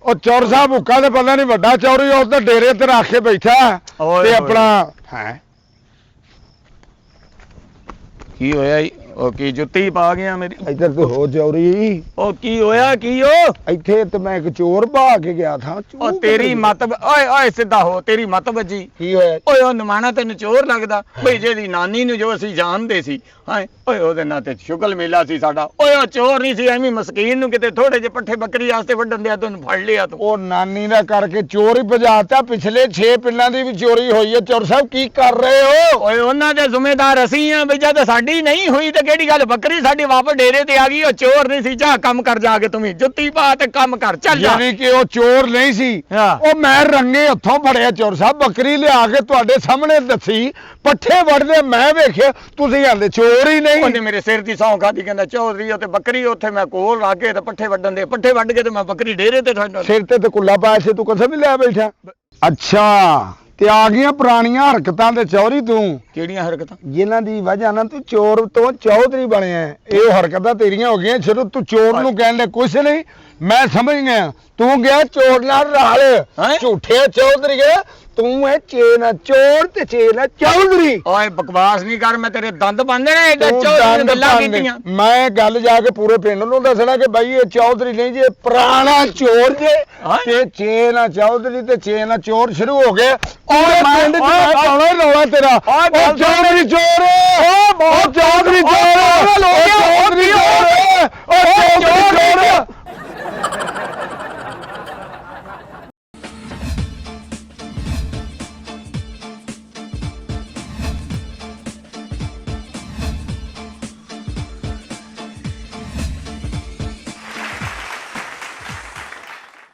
ਉਹ ਚੌਧਰੀ ਸਾਹਿਬ ਹੁੱਕਾ ਤੇ ਪਤਾ ਨਹੀਂ ਵੱਡਾ ਚੌਧਰੀ ਉਸ ਤੇ ਡੇਰੇ ਤੇ ਰੱਖ ਕੇ ਬੈਠਾ ਓਏ ਤੇ ਹੋਏ। ਆਪਣਾ ਹੈ ਕੀ ਹੋਇਆ ਈ? ਉਹ ਕੀ ਜੁੱਤੀ ਪਾ ਗਿਆ ਮੇਰੀ? ਇੱਧਰ ਤੇ ਹੋ ਚੌਧਰੀ। ਉਹ ਕੀ ਹੋਇਆ, ਕੀ ਉਹ? ਇੱਥੇ ਤੇ ਮੈਂ ਇੱਕ ਚੋਰ ਭਾ ਕੇ ਗਿਆ ਥਾ। ਉਹ ਤੇਰੀ ਮੱਤ ਓਏ ਓਏ ਸਿੱਧਾ ਹੋ, ਤੇਰੀ ਮੱਤ ਵੱਜੀ। ਕੀ ਹੋਇਆ? ਓਏ ਉਹ ਨਿਮਾਣਾ ਤੈਨੂੰ ਚੋਰ ਲੱਗਦਾ ਬਈ, ਜਿਹਦੀ ਨਾਨੀ ਨੂੰ ਜੋ ਅਸੀਂ ਜਾਣਦੇ ਸੀ। ਹਾਂ ਓਏ ਉਹਦੇ ਨਾਂ ਤੇ ਸ਼ੁਗਲ ਮੇਲਾ ਸੀ ਸਾਡਾ। ਓਏ ਉਹ ਚੋਰ ਨਹੀਂ ਸੀ, ਐਵੇਂ ਮਸਕੀਨ ਨੂੰ ਕਿਤੇ ਥੋੜੇ ਜਿਹੇ ਪੱਠੇ ਬੱਕਰੀ ਵਾਸਤੇ ਵੱਢਣ ਦਿਆ ਤੈਨੂੰ ਫੜ ਲਿਆ ਤੂੰ। ਉਹ ਨਾਨੀ ਦਾ ਕਰਕੇ ਚੋਰ ਹੀ ਭਜਾਤਾ। ਪਿਛਲੇ 6 ਪਿੰਡਾਂ ਦੀ ਵੀ ਚੋਰੀ ਹੋਈ ਹੈ। ਚੌਧਰੀ ਸਾਹਿਬ ਕੀ ਕਰ ਰਹੇ ਹੋ? ਓਏ ਉਹਨਾਂ ਦੇ ਜ਼ਿੰਮੇਦਾਰ ਅਸੀਂ ਆ ਬਈ, ਜਦ ਸਾਡੀ ਨਹੀਂ ਹੋਈ ਤੇ ਕਿਹੜੀ ਗੱਲ, ਬੱਕਰੀ ਸਾਡੀ ਵਾਪਸ ਡੇਰੇ ਤੇ ਆ ਗਈ। ਉਹ ਚੋਰ ਨਹੀਂ ਸੀ, ਜਾ ਕੰਮ ਕਰ ਜਾ ਕੇ, ਤੂੰ ਵੀ ਜੁੱਤੀ ਪਾ ਤੇ ਕੰਮ ਕਰ, ਚੱਲ ਜਾ। ਯਾਨੀ ਕਿ ਉਹ ਚੋਰ ਨਹੀਂ ਸੀ, ਹਾਂ। ਉਹ ਮੈਂ ਰੰਗੇ ਹੱਥੋਂ ਫੜਿਆ। ਚੌਧਰੀ ਸਾਹਿਬ ਬੱਕਰੀ ਲਿਆ ਕੇ ਤੁਹਾਡੇ ਸਾਹਮਣੇ ਦੱਸੀ, ਪੱਠੇ ਵੱਢਦੇ ਮੈਂ ਵੇਖਿਆ, ਤੁਸੀਂ ਕਹਿੰਦੇ ਚੋਰ ਹੀ ਨਹੀਂ। ਉਹਨੇ ਮੇਰੇ ਸਿਰ ਦੀ ਸੌਂ ਖਾਦੀ, ਕਹਿੰਦਾ ਚੌਧਰੀ ਤੇ ਬੱਕਰੀ ਉੱਥੇ ਮੈਂ ਕੋਲ ਲਾ ਕੇ ਤੇ ਪੱਠੇ ਵੱਢਣ ਦੇ, ਪੱਠੇ ਵੱਢ ਕੇ ਤੇ ਮੈਂ ਬੱਕਰੀ ਡੇਰੇ ਤੇ ਠੰਡਾ। ਸਿਰ ਤੇ ਕੁੱਲਾ ਪਾਇਆ ਸੀ, ਤੂੰ ਕਸਮ ਵੀ ਲੈ ਬੈਠਾ। ਅੱਛਾ ਤੇ ਆ ਗਈਆਂ ਪੁਰਾਣੀਆਂ ਹਰਕਤਾਂ ਤੇ ਚੌਧਰੀ ਤੂੰ, ਕਿਹੜੀਆਂ ਹਰਕਤਾਂ? ਜਿਨ੍ਹਾਂ ਦੀ ਵਜ੍ਹਾ ਨਾਲ ਤੂੰ ਚੋਰ ਤੋਂ ਚੌਧਰੀ ਬਣਿਆ ਹੈ। ਇਹ ਹਰਕਤਾਂ ਤੇਰੀਆਂ ਹੋ ਗਈਆਂ। ਜਦੋਂ ਤੂੰ ਚੋਰ ਨੂੰ ਕਹਿੰਦੇ ਕੁਛ ਨਹੀਂ, ਮੈਂ ਸਮਝ ਗਿਆ ਤੂੰ ਗਿਆ ਚੋਰ ਨਾਲ ਰਲ। ਹੈਂ? ਝੂਠੇ ਚੌਧਰੀ ਗਿਆ ਤੂੰ। ਹੈ ਚੇਨਾ ਚੋਰ ਤੇ ਚੇਨਾ ਚੌਧਰੀ। ਓਏ ਬਕਵਾਸ ਨਹੀਂ ਕਰ, ਮੈਂ ਤੇਰੇ ਦੰਦ ਬੰਨ ਦੇਣੇ ਐਡਾ ਤੂੰ ਚੌਧਰੀ ਦੰਦ ਗੱਲਾਂ ਭੰਨ ਦੇ। ਕੀਤੀਆਂ। ਮੈਂ ਗੱਲ ਜਾ ਕੇ ਪੂਰੇ ਪਿੰਡ ਨੂੰ ਦੱਸਣਾ ਕਿ ਬਾਈ ਇਹ ਚੌਧਰੀ ਨਹੀਂ ਜੇ, ਪੁਰਾਣਾ ਚੋਰ ਜੇ। ਹਾਂ। ਤੇ ਚੇਨਾ ਚੌਧਰੀ ਤੇ ਚੇਨਾ ਚੋਰ ਸ਼ੁਰੂ ਹੋ ਗਏ। ਓਏ ਪਿੰਡ ਚ ਓਏ ਮੈਂ ਪਾਉਣਾ ਰੌਲਾ ਤੇਰਾ। ਓਏ ਉਹ ਚੌਧਰੀ ਚੋਰ, ਉਹ ਚੌਧਰੀ ਚੋਰ। ਪਾਗਲ ਹੋ ਗਿਆ